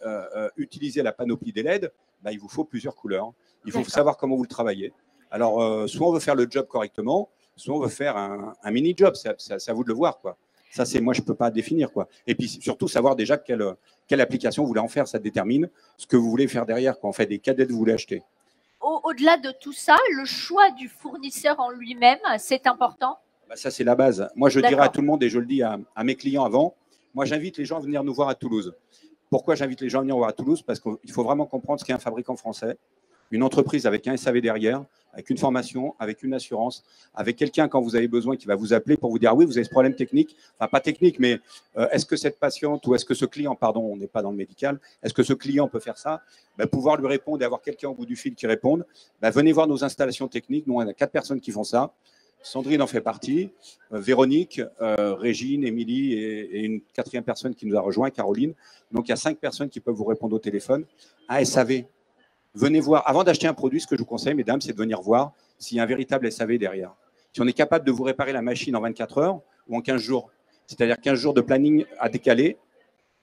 utiliser la panoplie des LED, bah, il vous faut plusieurs couleurs. Il faut savoir comment vous le travaillez. Alors, soit on veut faire le job correctement, soit on veut faire un mini-job. C'est à vous de le voir, quoi. Ça, c'est moi, je ne peux pas définir, quoi. Et puis, surtout, savoir déjà quelle application vous voulez en faire. Ça détermine ce que vous voulez faire derrière, quand on fait des cadets vous voulez acheter. Au-delà de tout ça, le choix du fournisseur en lui-même, c'est important? Bah, ça, c'est la base. Moi, je dirais à tout le monde, et je le dis à mes clients avant, moi, j'invite les gens à venir nous voir à Toulouse. Pourquoi j'invite les gens à venir voir à Toulouse? Parce qu'il faut vraiment comprendre ce qu'est un fabricant français. une entreprise avec un SAV derrière, avec une formation, avec une assurance, avec quelqu'un quand vous avez besoin qui va vous appeler pour vous dire oui, vous avez ce problème technique, enfin pas technique, mais est-ce que cette patiente ou est-ce que ce client, pardon, on n'est pas dans le médical, est-ce que ce client peut faire ça? Pouvoir lui répondre et avoir quelqu'un au bout du fil qui réponde, venez voir nos installations techniques. Nous, on a 4 personnes qui font ça. Sandrine en fait partie, Véronique, Régine, Émilie et une 4e personne qui nous a rejoint, Caroline. Donc, il y a 5 personnes qui peuvent vous répondre au téléphone. Un SAV, venez voir. Avant d'acheter un produit, ce que je vous conseille, mesdames, c'est de venir voir s'il y a un véritable SAV derrière. Si on est capable de vous réparer la machine en 24 heures ou en 15 jours, c'est-à-dire 15 jours de planning à décaler,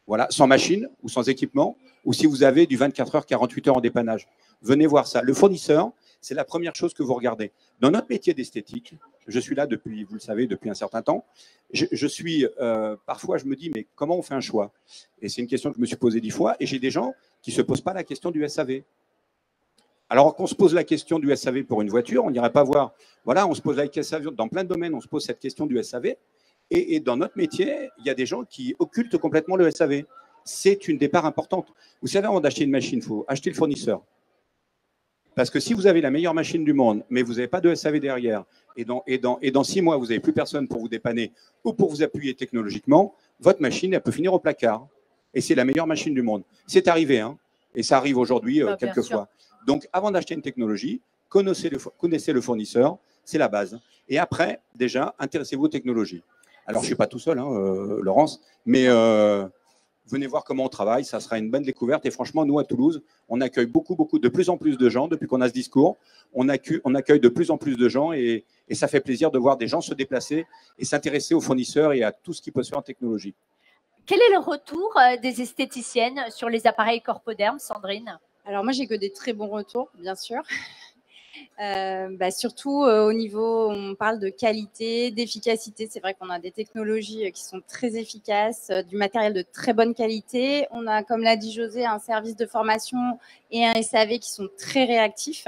voilà, sans machine ou sans équipement, ou si vous avez du 24 heures, 48 heures en dépannage. Venez voir ça. Le fournisseur, c'est la première chose que vous regardez. Dans notre métier d'esthétique, je suis là depuis, vous le savez, depuis un certain temps. Je suis, parfois, je me dis, mais comment on fait un choix? Et c'est une question que je me suis posée 10 fois. Et j'ai des gens qui ne se posent pas la question du SAV. Alors qu'on se pose la question du SAV pour une voiture, on n'irait pas voir. Voilà, on se pose la SAV dans plein de domaines, on se pose cette question du SAV. Et dans notre métier, il y a des gens qui occultent complètement le SAV. C'est une des parts importante. Vous savez, avant d'acheter une machine, il faut acheter le fournisseur. Parce que si vous avez la meilleure machine du monde, mais vous n'avez pas de SAV derrière, et dans 6 mois, vous n'avez plus personne pour vous dépanner ou pour vous appuyer technologiquement, votre machine, elle peut finir au placard. Et c'est la meilleure machine du monde. C'est arrivé, hein, et ça arrive aujourd'hui quelquefois. Donc, avant d'acheter une technologie, connaissez le fournisseur, c'est la base. Et après, déjà, intéressez-vous aux technologies. Alors, je ne suis pas tout seul, hein, Laurence, mais venez voir comment on travaille, ça sera une bonne découverte. Et franchement, nous, à Toulouse, on accueille de plus en plus de gens depuis qu'on a ce discours. On accueille de plus en plus de gens et ça fait plaisir de voir des gens se déplacer et s'intéresser aux fournisseurs et à tout ce qui peut se faire en technologie. Quel est le retour des esthéticiennes sur les appareils Corpoderm, Sandrine? Alors moi, j'ai que des très bons retours, bien sûr. Surtout au niveau, on parle de qualité, d'efficacité. C'est vrai qu'on a des technologies qui sont très efficaces, du matériel de très bonne qualité. On a, comme l'a dit José, un service de formation et un SAV qui sont très réactifs.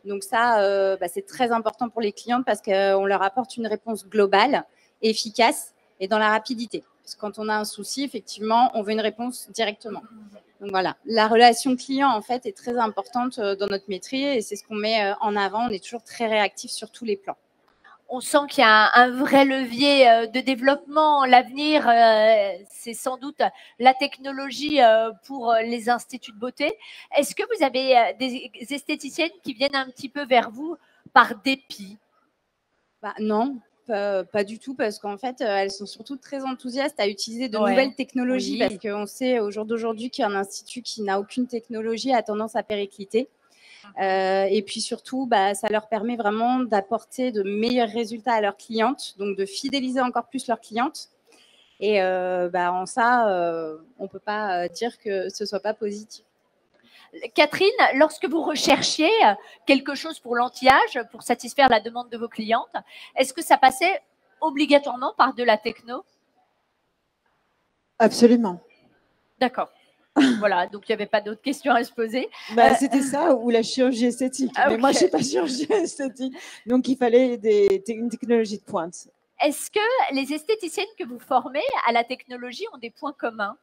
Donc ça, c'est très important pour les clientes parce qu'on leur apporte une réponse globale, efficace et dans la rapidité. Parce que quand on a un souci, effectivement, on veut une réponse directement. Donc voilà, la relation client, en fait, est très importante dans notre métier et c'est ce qu'on met en avant. On est toujours très réactif sur tous les plans. On sent qu'il y a un vrai levier de développement. L'avenir, c'est sans doute la technologie pour les instituts de beauté. Est-ce que vous avez des esthéticiennes qui viennent un petit peu vers vous par dépit? Non. Pas du tout, parce qu'en fait, elles sont surtout très enthousiastes à utiliser de nouvelles technologies, parce qu'on sait au jour d'aujourd'hui qu'un institut qui n'a aucune technologie a tendance à péricliter. Et puis surtout, ça leur permet vraiment d'apporter de meilleurs résultats à leurs clientes, donc de fidéliser encore plus leurs clientes. Et en ça, on ne peut pas dire que ce ne soit pas positif. Catherine, lorsque vous recherchiez quelque chose pour l'anti-âge, pour satisfaire la demande de vos clientes, est-ce que ça passait obligatoirement par de la techno? Absolument. D'accord. Voilà, donc il n'y avait pas d'autres questions à se poser. C'était ça ou la chirurgie esthétique. Mais moi, je ne suis pas chirurgie esthétique. Donc, il fallait une technologie de pointe. Est-ce que les esthéticiennes que vous formez à la technologie ont des points communs?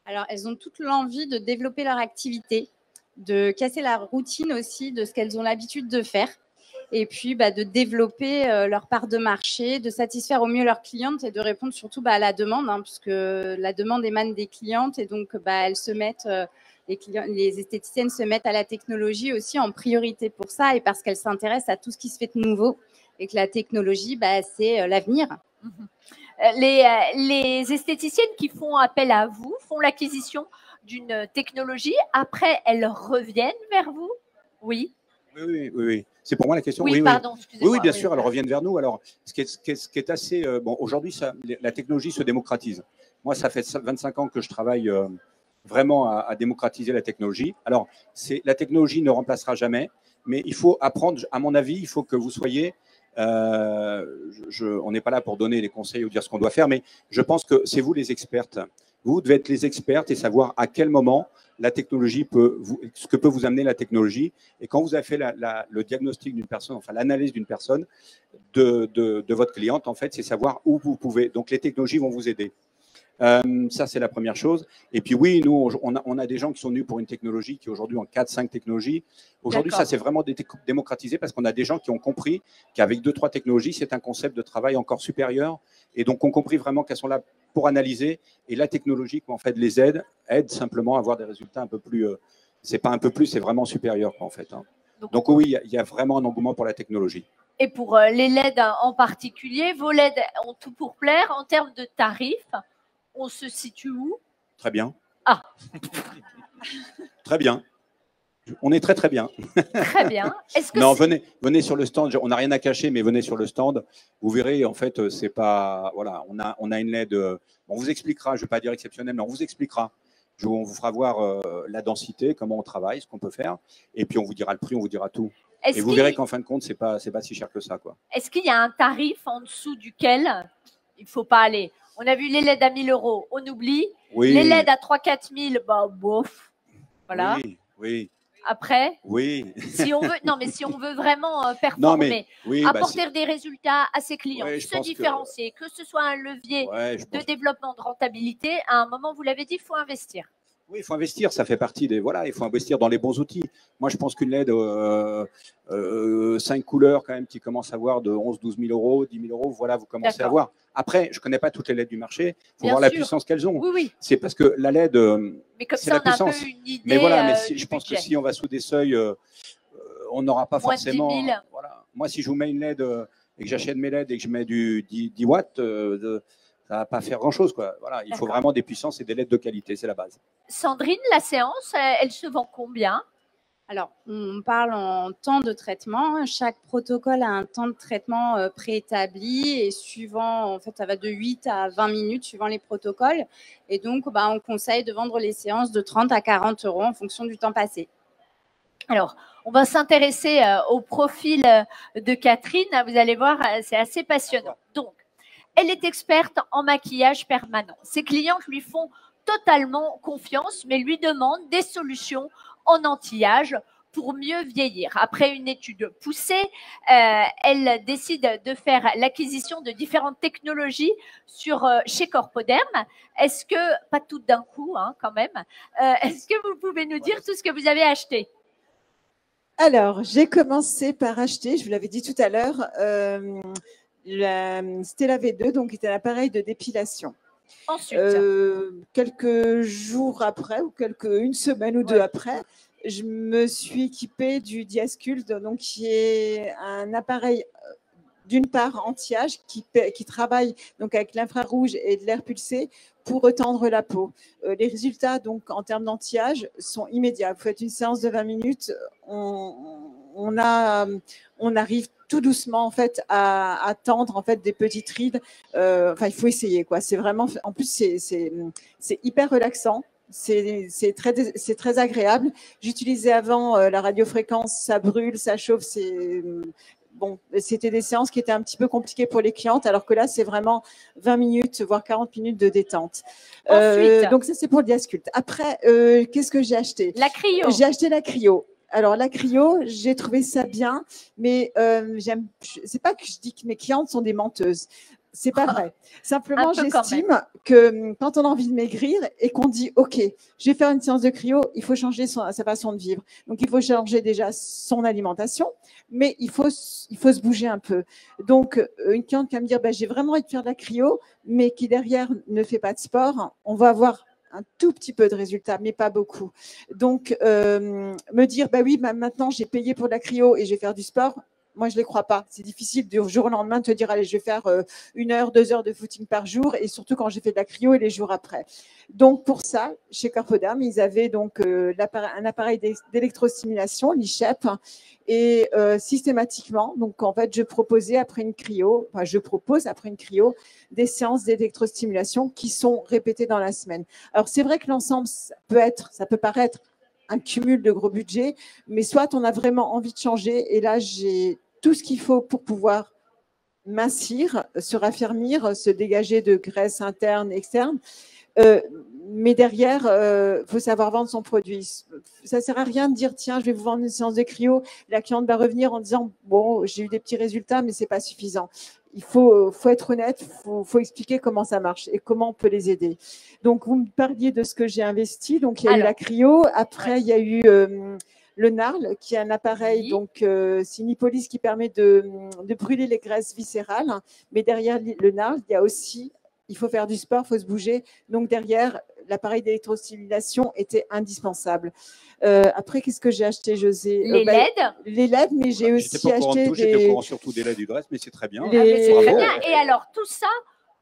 Alors, elles ont toute l'envie de développer leur activité, de casser la routine aussi de ce qu'elles ont l'habitude de faire. Et puis, de développer leur part de marché, de satisfaire au mieux leurs clientes et de répondre surtout à la demande, puisque la demande émane des clientes. Et donc, elles se mettent, les esthéticiennes se mettent à la technologie aussi en priorité pour ça et parce qu'elles s'intéressent à tout ce qui se fait de nouveau et que la technologie, c'est l'avenir. Les esthéticiennes qui font appel à vous font l'acquisition d'une technologie. Après, elles reviennent vers vous? Oui. Oui. C'est pour moi la question. Oui, pardon, excusez-moi. Oui, bien sûr, elles reviennent vers nous. Alors, ce qui est assez… aujourd'hui, la technologie se démocratise. Moi, ça fait 25 ans que je travaille vraiment à démocratiser la technologie. Alors, la technologie ne remplacera jamais, mais il faut apprendre, à mon avis, il faut que vous soyez… on n'est pas là pour donner les conseils ou dire ce qu'on doit faire, mais je pense que c'est vous les expertes. Vous devez être les expertes et savoir à quel moment la technologie ce que peut vous amener la technologie. Et quand vous avez fait le diagnostic d'une personne, enfin l'analyse d'une personne, de votre cliente, en fait, c'est savoir où vous pouvez. Donc les technologies vont vous aider. Ça, c'est la première chose. Et puis oui, nous, on a des gens qui sont venus pour une technologie qui aujourd'hui ont 4-5 technologies. Aujourd'hui, ça s'est vraiment démocratisé parce qu'on a des gens qui ont compris qu'avec 2-3 technologies, c'est un concept de travail encore supérieur. Et donc, ont compris vraiment qu'elles sont là pour analyser. Et la technologie, en fait, les aide simplement à avoir des résultats un peu plus… c'est pas un peu plus, c'est vraiment supérieur, en fait. Hein. Donc oui, il y a vraiment un engouement pour la technologie. Et pour les LED en particulier, vos LED ont tout pour plaire. En termes de tarifs, on se situe où? Très bien. Ah. Très bien. On est très, très bien. Très bien. Non, venez sur le stand. On n'a rien à cacher, mais venez sur le stand. Vous verrez, en fait, c'est pas… Voilà, on a une LED… on vous expliquera, je ne vais pas dire exceptionnelle, mais on vous expliquera. On vous fera voir la densité, comment on travaille, ce qu'on peut faire. Et puis, on vous dira le prix, on vous dira tout. Et vous verrez qu'en fin de compte, ce n'est pas si cher que ça, quoi. Est-ce qu'il y a un tarif en dessous duquel il ne faut pas aller? On a vu les LED à 1 000 €, on oublie. Oui. Les LED à 3-4 000, bah, bof. Voilà. Oui, oui. Après, oui. Si on veut, non, mais si on veut vraiment performer, apporter des résultats à ses clients, se différencier, que ce soit un levier de développement de rentabilité, à un moment, vous l'avez dit, il faut investir. Oui, il faut investir, ça fait partie des… Voilà, il faut investir dans les bons outils. Moi, je pense qu'une LED 5 couleurs quand même qui commence à avoir de 11-12 000 €, 10 000 €, voilà, vous commencez à voir. Après, je ne connais pas toutes les LED du marché, il faut voir la puissance qu'elles ont. Oui, oui. C'est parce que la LED, c'est la puissance. Un peu une idée, mais voilà, mais je pense que si on va sous des seuils, on n'aura pas forcément… Voilà. Moi, si je vous mets une LED et que j'achète mes LED et que je mets du 10 watts, ça ne va pas faire grand-chose, quoi. Voilà, il faut vraiment des puissances et des LED de qualité, c'est la base. Sandrine, la séance, elle se vend combien? Alors, on parle en temps de traitement. Chaque protocole a un temps de traitement préétabli et suivant, en fait, ça va de 8 à 20 minutes suivant les protocoles. Et donc, on conseille de vendre les séances de 30 à 40 € en fonction du temps passé. Alors, on va s'intéresser au profil de Catherine. Vous allez voir, c'est assez passionnant. Donc, elle est experte en maquillage permanent. Ses clients lui font totalement confiance, mais lui demandent des solutions en anti-âge pour mieux vieillir. Après une étude poussée, elle décide de faire l'acquisition de différentes technologies chez Corpoderm. Est-ce que, pas tout d'un coup quand même, est-ce que vous pouvez nous dire tout ce que vous avez acheté? Alors, j'ai commencé par acheter, je vous l'avais dit tout à l'heure, la Stella V2, donc qui est un appareil de dépilation. Ensuite, quelques jours après, ou une semaine ou deux après, je me suis équipée du Diascult, donc qui est un appareil d'une part anti-âge qui travaille donc avec l'infrarouge et de l'air pulsé pour retendre la peau. Les résultats donc en termes d'anti-âge sont immédiats. Vous faites une séance de 20 minutes, on arrive tout doucement en fait à tendre en fait des petites rides. Enfin, il faut essayer quoi. C'est vraiment, en plus c'est hyper relaxant. C'est très agréable. J'utilisais avant la radiofréquence, ça brûle, ça chauffe. Bon, c'était des séances qui étaient un petit peu compliquées pour les clientes, alors que là, c'est vraiment 20 minutes, voire 40 minutes de détente. Donc, ça, c'est pour le Diascult. Après, qu'est-ce que j'ai acheté? La cryo. J'ai acheté la cryo. Alors, la cryo, j'ai trouvé ça bien, mais c'est pas que je dis que mes clientes sont des menteuses. C'est pas vrai. Simplement, j'estime que quand on a envie de maigrir et qu'on dit « Ok, je vais faire une séance de cryo », il faut changer sa façon de vivre. Donc, il faut changer déjà son alimentation, mais il faut se bouger un peu. Donc, une cliente qui va me dire « J'ai vraiment envie de faire de la cryo », mais qui derrière ne fait pas de sport, on va avoir un tout petit peu de résultats, mais pas beaucoup. Donc, me dire « Oui, maintenant, j'ai payé pour de la cryo et je vais faire du sport », moi, je ne les crois pas. C'est difficile du jour au lendemain de te dire, allez, je vais faire 1 heure, 2 heures de footing par jour, et surtout quand j'ai fait de la cryo et les jours après. Donc, pour ça, chez Corpoderm, ils avaient donc un appareil d'électrostimulation, l'ICHEP, et systématiquement, donc en fait, je propose après une cryo des séances d'électrostimulation qui sont répétées dans la semaine. Alors, c'est vrai que l'ensemble, ça peut paraître un cumul de gros budgets, mais soit on a vraiment envie de changer, et là, j'ai tout ce qu'il faut pour pouvoir mincir, se raffermir, se dégager de graisse interne, externe, Mais derrière, faut savoir vendre son produit. Ça ne sert à rien de dire, tiens, je vais vous vendre une séance de cryo. La cliente va revenir en disant, bon, j'ai eu des petits résultats, mais ce n'est pas suffisant. Il faut être honnête, faut expliquer comment ça marche et comment on peut les aider. Donc, vous me parliez de ce que j'ai investi. Donc, il y a eu la cryo. Après, il y a eu le NARL, qui est un appareil, donc c'est une lipolyse qui permet de brûler les graisses viscérales. Mais derrière le NARL, il y a aussi, il faut faire du sport, il faut se bouger. Donc, derrière, l'appareil d'électrostimulation était indispensable. Après, qu'est-ce que j'ai acheté, José? Les LED. Les LED, mais j'ai aussi acheté J'étais au courant surtout des LED du reste, mais c'est très bien. C'est très bien. Et alors, tout ça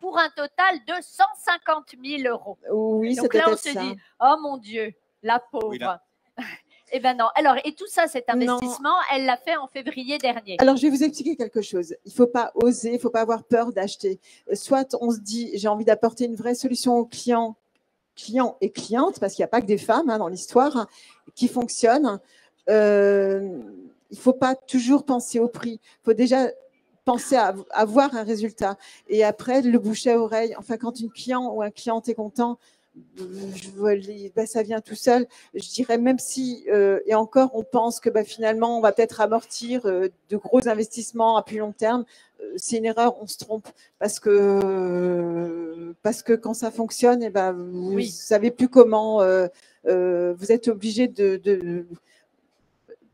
pour un total de 150 000 €. Oui, donc là, on se dit, oh mon Dieu, la pauvre. Oui, eh bien non. Alors, et tout ça, cet investissement, elle l'a fait en février dernier. Alors, je vais vous expliquer quelque chose. Il ne faut pas oser, il ne faut pas avoir peur d'acheter. Soit on se dit, j'ai envie d'apporter une vraie solution aux clients et clientes, parce qu'il n'y a pas que des femmes dans l'histoire, qui fonctionnent. Il ne faut pas toujours penser au prix. Il faut déjà penser à avoir un résultat. Et après, le bouche à oreille. Enfin, quand une cliente ou un client est content, ça vient tout seul. Je dirais même si, et encore, on pense que finalement, on va peut-être amortir de gros investissements à plus long terme. C'est une erreur, on se trompe. Parce que quand ça fonctionne, vous ne savez plus comment. Vous êtes obligé de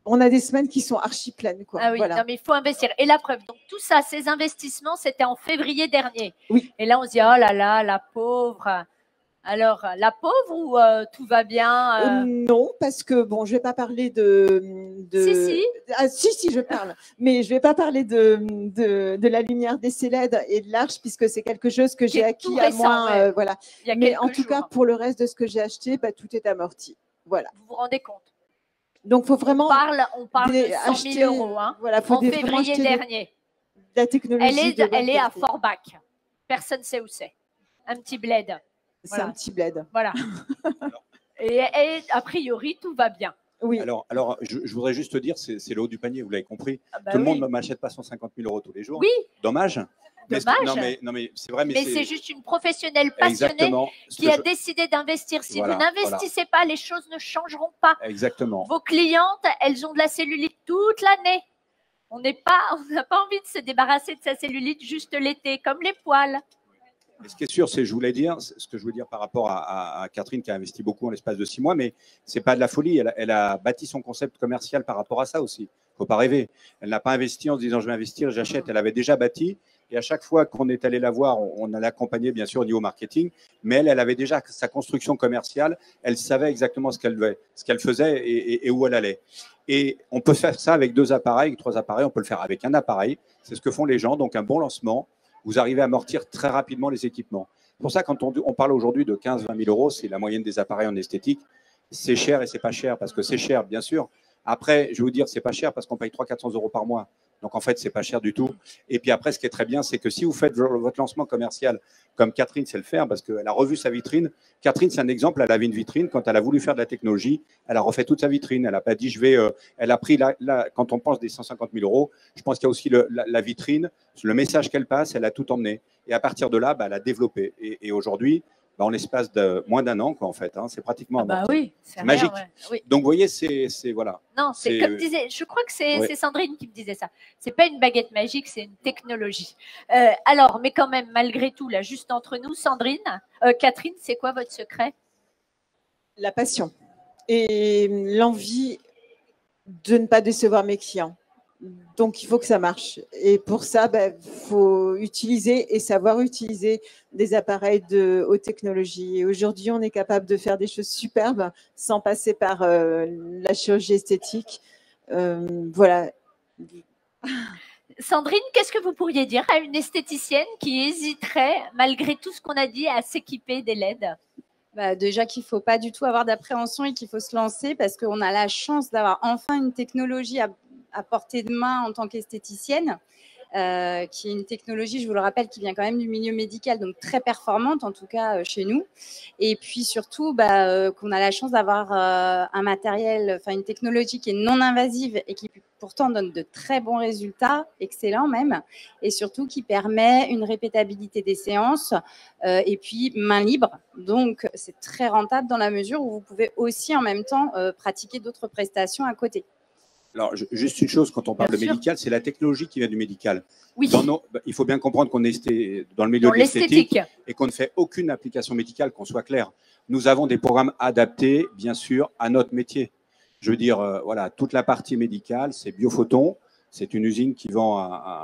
on a des semaines qui sont archi pleines. Quoi. Ah oui, voilà. Non, mais il faut investir. Et la preuve, donc tout ça, ces investissements, c'était en février dernier. Oui. Et là, on se dit, oh là là, la pauvre. Alors, la pauvre ou tout va bien Non, parce que, bon, je ne vais pas parler de… Si. Ah, si, je parle. Mais je ne vais pas parler de la lumière des LED et de l'arche, puisque c'est quelque chose que j'ai acquis à moi. Voilà. Mais en tout cas, pour le reste de ce que j'ai acheté, tout est amorti. Voilà. Vous vous rendez compte? Donc, il faut vraiment… On parle de 100 000 €. Hein, voilà, faut en février dernier. La technologie. Elle est à Forbach. Personne ne sait où c'est. Un petit bled. C'est un petit bled. Voilà. et a priori, tout va bien. Oui. Alors je voudrais juste te dire, c'est le haut du panier, vous l'avez compris. Tout le monde ne m'achète pas 150 000 € tous les jours. Oui. Dommage. Dommage. Non, mais c'est vrai. Mais c'est juste une professionnelle passionnée qui a décidé d'investir. Si vous n'investissez pas, les choses ne changeront pas. Exactement. Vos clientes, elles ont de la cellulite toute l'année. On n'a pas envie de se débarrasser de sa cellulite juste l'été, comme les poils. Et ce qui est sûr, c'est, ce que je voulais dire par rapport à Catherine qui a investi beaucoup en l'espace de 6 mois, mais c'est pas de la folie. Elle a bâti son concept commercial par rapport à ça aussi. Il ne faut pas rêver. Elle n'a pas investi en se disant je vais investir, j'achète. Elle avait déjà bâti. Et à chaque fois qu'on est allé la voir, on l'a accompagnée bien sûr au niveau marketing, mais elle avait déjà sa construction commerciale. Elle savait exactement ce qu'elle faisait et où elle allait. Et on peut faire ça avec 2 appareils, 3 appareils. On peut le faire avec un appareil. C'est ce que font les gens. Donc un bon lancement. Vous arrivez à amortir très rapidement les équipements. C'est pour ça, quand on parle aujourd'hui de 15-20 000 €, c'est la moyenne des appareils en esthétique. C'est cher et c'est pas cher, parce que c'est cher, bien sûr. Après, je vais vous dire, c'est pas cher parce qu'on paye 300-400 € par mois. Donc, en fait, c'est pas cher du tout. Et puis après, ce qui est très bien, c'est que si vous faites votre lancement commercial, comme Catherine sait le faire, parce qu'elle a revu sa vitrine. Catherine, c'est un exemple, elle avait une vitrine. Quand elle a voulu faire de la technologie, elle a refait toute sa vitrine. Elle n'a pas dit, elle a pris, quand on pense des 150 000 €, je pense qu'il y a aussi la vitrine, le message qu'elle passe, elle a tout emmené. Et à partir de là, elle a développé. Et aujourd'hui, en l'espace de moins d'1 an, quoi, en fait. Hein, c'est pratiquement oui, c'est magique. Oui. Donc, vous voyez, c'est voilà. Non, c'est comme disait, je crois que c'est Sandrine qui me disait ça. C'est pas une baguette magique, c'est une technologie. Alors, mais quand même, malgré tout, là, juste entre nous, Catherine, c'est quoi votre secret? La passion et l'envie de ne pas décevoir mes clients. Donc, il faut que ça marche. Et pour ça, faut utiliser et savoir utiliser des appareils de haute technologie. Et aujourd'hui, on est capable de faire des choses superbes sans passer par la chirurgie esthétique. Voilà. Sandrine, qu'est-ce que vous pourriez dire à une esthéticienne qui hésiterait, malgré tout ce qu'on a dit, à s'équiper des LED? Déjà qu'il ne faut pas du tout avoir d'appréhension et qu'il faut se lancer parce qu'on a la chance d'avoir enfin une technologie à portée de main en tant qu'esthéticienne. qui est une technologie, je vous le rappelle, qui vient quand même du milieu médical, donc très performante, en tout cas chez nous. Et puis surtout, qu'on a la chance d'avoir un matériel, enfin une technologie qui est non invasive et qui pourtant donne de très bons résultats, excellents même, et surtout qui permet une répétabilité des séances et puis main libre. Donc, c'est très rentable dans la mesure où vous pouvez aussi en même temps pratiquer d'autres prestations à côté. Alors, juste une chose, quand on parle Bien de sûr. médical, c'est la technologie qui vient du médical. Oui, Il faut bien comprendre qu'on est dans le milieu dans de l'esthétique l'esthétique. et qu'on ne fait aucune application médicale, qu'on soit clair. Nous avons des programmes adaptés, bien sûr, à notre métier. Je veux dire, voilà, toute la partie médicale, c'est Biophoton. C'est une usine qui vend,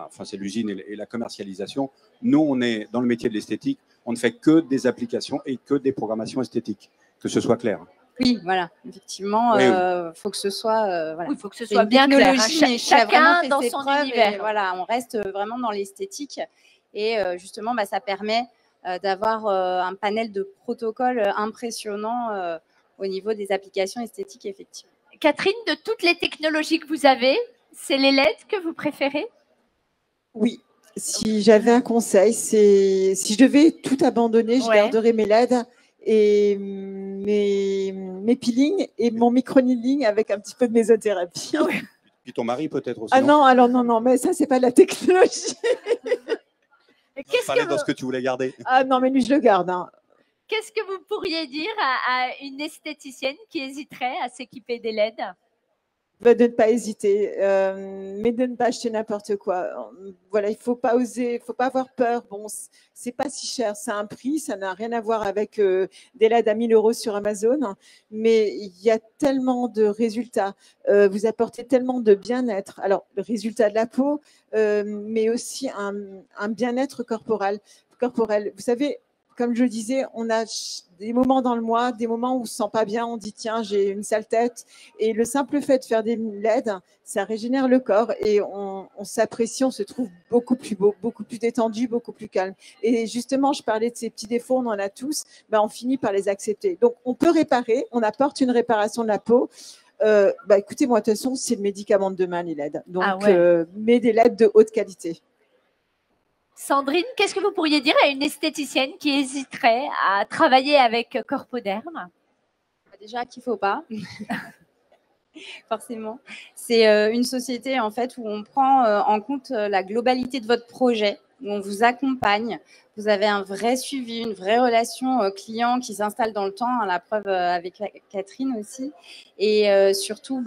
enfin, c'est l'usine et la commercialisation. Nous, on est dans le métier de l'esthétique. On ne fait que des applications et que des programmations esthétiques, que ce soit clair. Oui, voilà, effectivement, Oui, faut que ce soit voilà. Oui, il faut que ce C'est soit une bien clair. technologie, mais qui a vraiment Chacun fait dans ses son preuves et univers. voilà, on reste vraiment dans l'esthétique et justement, ça permet d'avoir un panel de protocoles impressionnant au niveau des applications esthétiques, effectivement. Catherine, de toutes les technologies que vous avez, c'est les LED que vous préférez? Oui, si j'avais un conseil, c'est si je devais tout abandonner, je Ouais. garderais mes LED et mes peelings et mon micro-needling avec un petit peu de mésothérapie. Puis ton mari peut-être aussi. Ah non, alors non, mais ça, c'est pas de la technologie. Qu'est-ce Parlez que, dans ce que tu voulais garder. Ah non, mais lui, je le garde. Hein. qu'est-ce que vous pourriez dire à une esthéticienne qui hésiterait à s'équiper des LED? Bah, de ne pas hésiter, mais de ne pas acheter n'importe quoi. Voilà, il faut pas oser, il faut pas avoir peur. Bon, c'est pas si cher, c'est un prix, ça n'a rien à voir avec des LED à 1000 € sur Amazon, mais il y a tellement de résultats. Vous apportez tellement de bien-être. Alors, le résultat de la peau, mais aussi un bien-être corporel. Vous savez, comme je le disais, on a des moments dans le mois, des moments où on ne se sent pas bien, on dit tiens, j'ai une sale tête. Et le simple fait de faire des LED, ça régénère le corps et on s'apprécie, on se trouve beaucoup plus beau, beaucoup plus détendu, beaucoup plus calme. Et justement, je parlais de ces petits défauts, on en a tous, on finit par les accepter. Donc, on peut réparer, on apporte une réparation de la peau. Écoutez, moi, de toute façon, c'est le médicament de demain, les LED. Donc, mais des LED de haute qualité. Sandrine, qu'est-ce que vous pourriez dire à une esthéticienne qui hésiterait à travailler avec Corpoderm? Déjà qu'il ne faut pas, forcément. C'est une société en fait où on prend en compte la globalité de votre projet, où on vous accompagne. Vous avez un vrai suivi, une vraie relation client qui s'installe dans le temps, hein, la preuve avec Catherine aussi. Et surtout,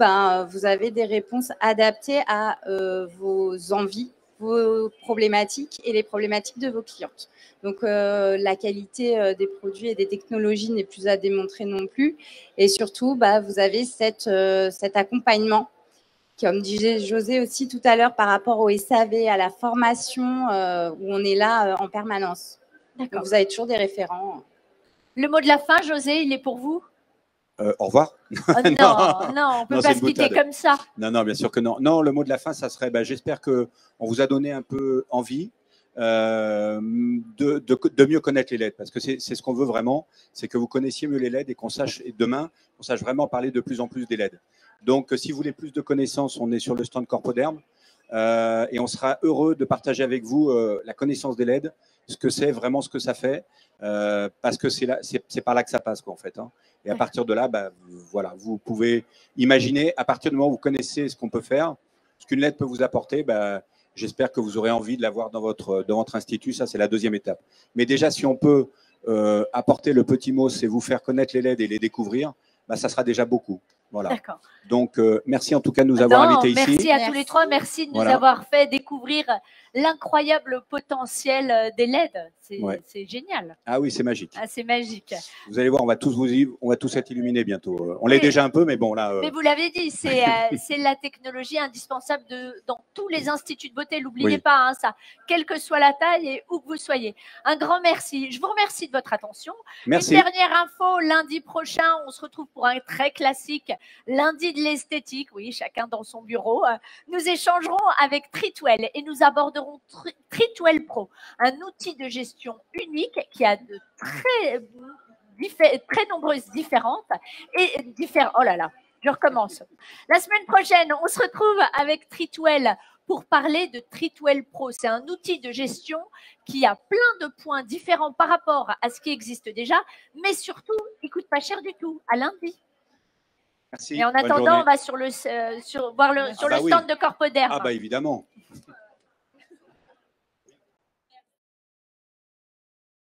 vous avez des réponses adaptées à vos envies, vos problématiques et les problématiques de vos clientes. Donc, la qualité des produits et des technologies n'est plus à démontrer non plus. Et surtout, vous avez cet accompagnement, comme disait José aussi tout à l'heure, par rapport au SAV, à la formation, où on est là en permanence. Donc, vous avez toujours des référents. Le mot de la fin, José, il est pour vous? Au revoir. Oh, non, on ne peut pas se quitter comme ça. Non, bien sûr que non. Non, le mot de la fin, ça serait, j'espère qu'on vous a donné un peu envie de mieux connaître les LED, parce que c'est ce qu'on veut vraiment, c'est que vous connaissiez mieux les LED et qu'on sache, et demain, on sache vraiment parler de plus en plus des LED. Donc, si vous voulez plus de connaissances, on est sur le stand Corpoderm et on sera heureux de partager avec vous la connaissance des LED, ce que c'est, vraiment ce que ça fait, parce que c'est par là que ça passe, quoi, en fait. Hein. Et à partir de là, voilà, vous pouvez imaginer, à partir du moment où vous connaissez ce qu'on peut faire, ce qu'une LED peut vous apporter, j'espère que vous aurez envie de l'avoir dans votre institut. Ça, c'est la deuxième étape. Mais déjà, si on peut apporter le petit mot, c'est vous faire connaître les LED et les découvrir, ça sera déjà beaucoup. Voilà. D'accord. Donc, merci en tout cas de nous avoir invités ici. Merci à tous les trois. Merci de nous avoir fait découvrir l'incroyable potentiel des LED. C'est génial. Ah oui, c'est magique. Ah, c'est magique. Vous allez voir, on va tous être illuminés bientôt. On l'est déjà un peu, mais bon, là… Mais vous l'avez dit, c'est la technologie indispensable dans tous les instituts de beauté. N'oubliez pas, hein, ça, quelle que soit la taille et où que vous soyez. Un grand merci. Je vous remercie de votre attention. Merci. Une dernière info, lundi prochain, on se retrouve pour un très classique lundi de l'esthétique. Oui, chacun dans son bureau. Nous échangerons avec Treatwell et nous aborderons Treatwell Pro, un outil de gestion unique qui a de très nombreuses différentes oh là là, je recommence. La semaine prochaine, on se retrouve avec Treatwell pour parler de Treatwell Pro. C'est un outil de gestion qui a plein de points différents par rapport à ce qui existe déjà, mais surtout, il ne coûte pas cher du tout. À lundi. Merci. Et en attendant, on va sur le stand de Corpoderm. Ah bah évidemment.